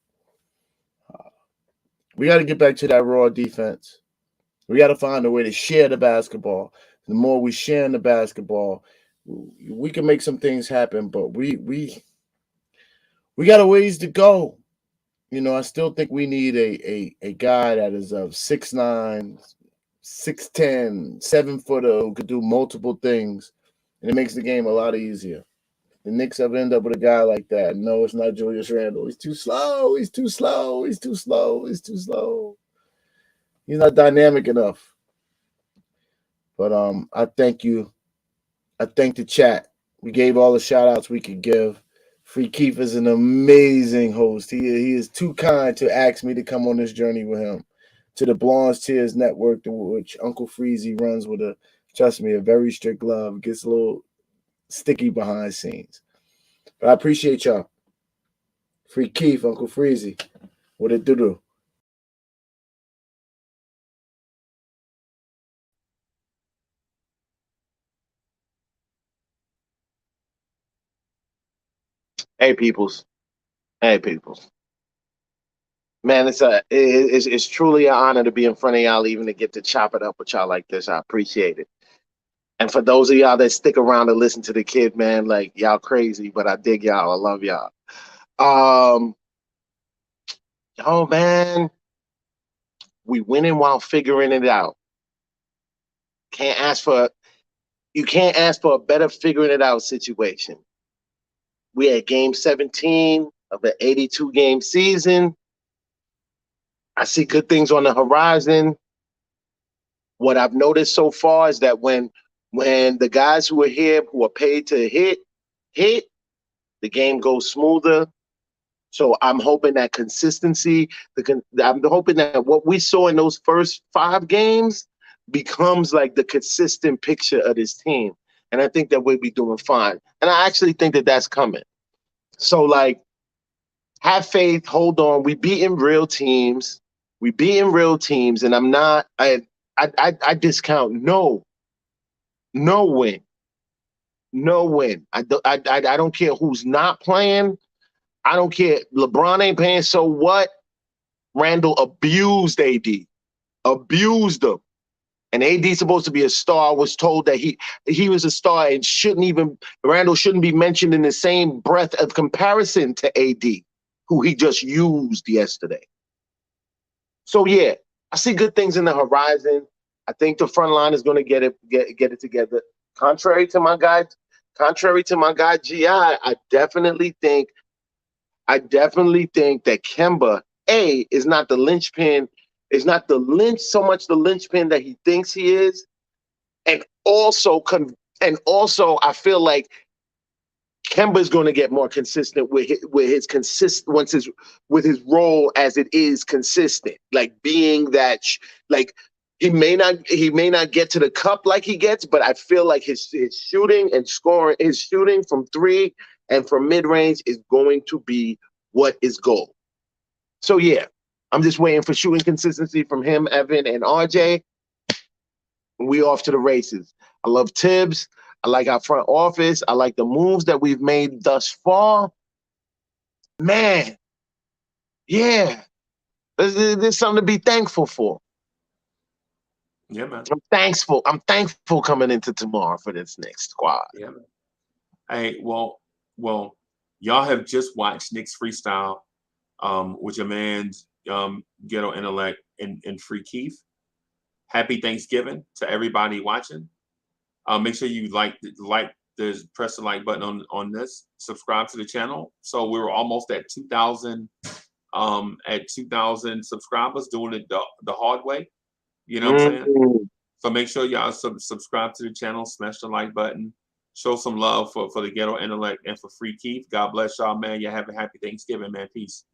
We got to get back to that raw defense. We got to find a way to share the basketball. The more we share in the basketball, we can make some things happen. But we got a ways to go. You know, I still think we need a guy that is of 6'9", 6'10", 7-footer who could do multiple things, and it makes the game a lot easier. The Knicks have ended up with a guy like that. No, it's not Julius Randle. He's too slow. He's too slow. He's too slow. He's too slow. He's not dynamic enough. But I thank you. I thank the chat. We gave all the shout outs we could give. Free Keith is an amazing host. He is too kind to ask me to come on this journey with him to the Blorange Tears network, which Uncle Freezy runs with trust me, a very strict glove. Gets a little sticky behind scenes. But I appreciate y'all. Free Keith, Uncle Freezy. What it do? Hey, peoples. Hey, peoples. Man, it's truly an honor to be in front of y'all, even to get to chop it up with y'all like this. I appreciate it. And for those of y'all that stick around to listen to the kid, man, like y'all crazy, but I dig y'all. I love y'all. Oh man, we winning while figuring it out. You can't ask for a better figuring it out situation. We at game 17 of an 82 game season. I see good things on the horizon. What I've noticed so far is that when the guys who are here who are paid to hit, the game goes smoother. So I'm hoping that consistency, I'm hoping that what we saw in those first 5 games becomes like the consistent picture of this team. And I think that we'll be doing fine. And I actually think that that's coming. So like, have faith, hold on. We beating real teams. And I'm not, I discount no win. No win. I don't care who's not playing. I don't care. LeBron ain't playing. So what? Randall abused AD. Abused him. And AD's supposed to be a star. I was told that he was a star and Randall shouldn't be mentioned in the same breath of comparison to AD, who he just used yesterday. So yeah, I see good things in the horizon. I think the front line is going to get it together. Contrary to my guy GI, I definitely think that Kemba is not the linchpin, so much the linchpin that he thinks he is, and also I feel like Kemba is going to get more consistent with his role as it is consistent, like being that like he may not get to the cup like he gets, but I feel like his shooting and scoring, his shooting from 3 and from mid range is going to be what is goal. So yeah, I'm just waiting for shooting consistency from him, Evan, and RJ. We off to the races. I love Tibbs. I like our front office. I like the moves that we've made thus far. Man, yeah, there's something to be thankful for. Yeah, man. I'm thankful coming into tomorrow for this next squad. Yeah, man. Hey, well, y'all have just watched Knicks Freestyle with your man's Ghetto Intellect and Free Keith. Happy Thanksgiving to everybody watching. Make sure you press the like button on this. Subscribe to the channel. So we were almost at 2,000 subscribers, doing it the hard way. You know what I'm saying? So make sure y'all subscribe to the channel, smash the like button, show some love for the Ghetto Intellect and for Free Keith. God bless y'all, man. Y'all have a happy Thanksgiving, man. Peace.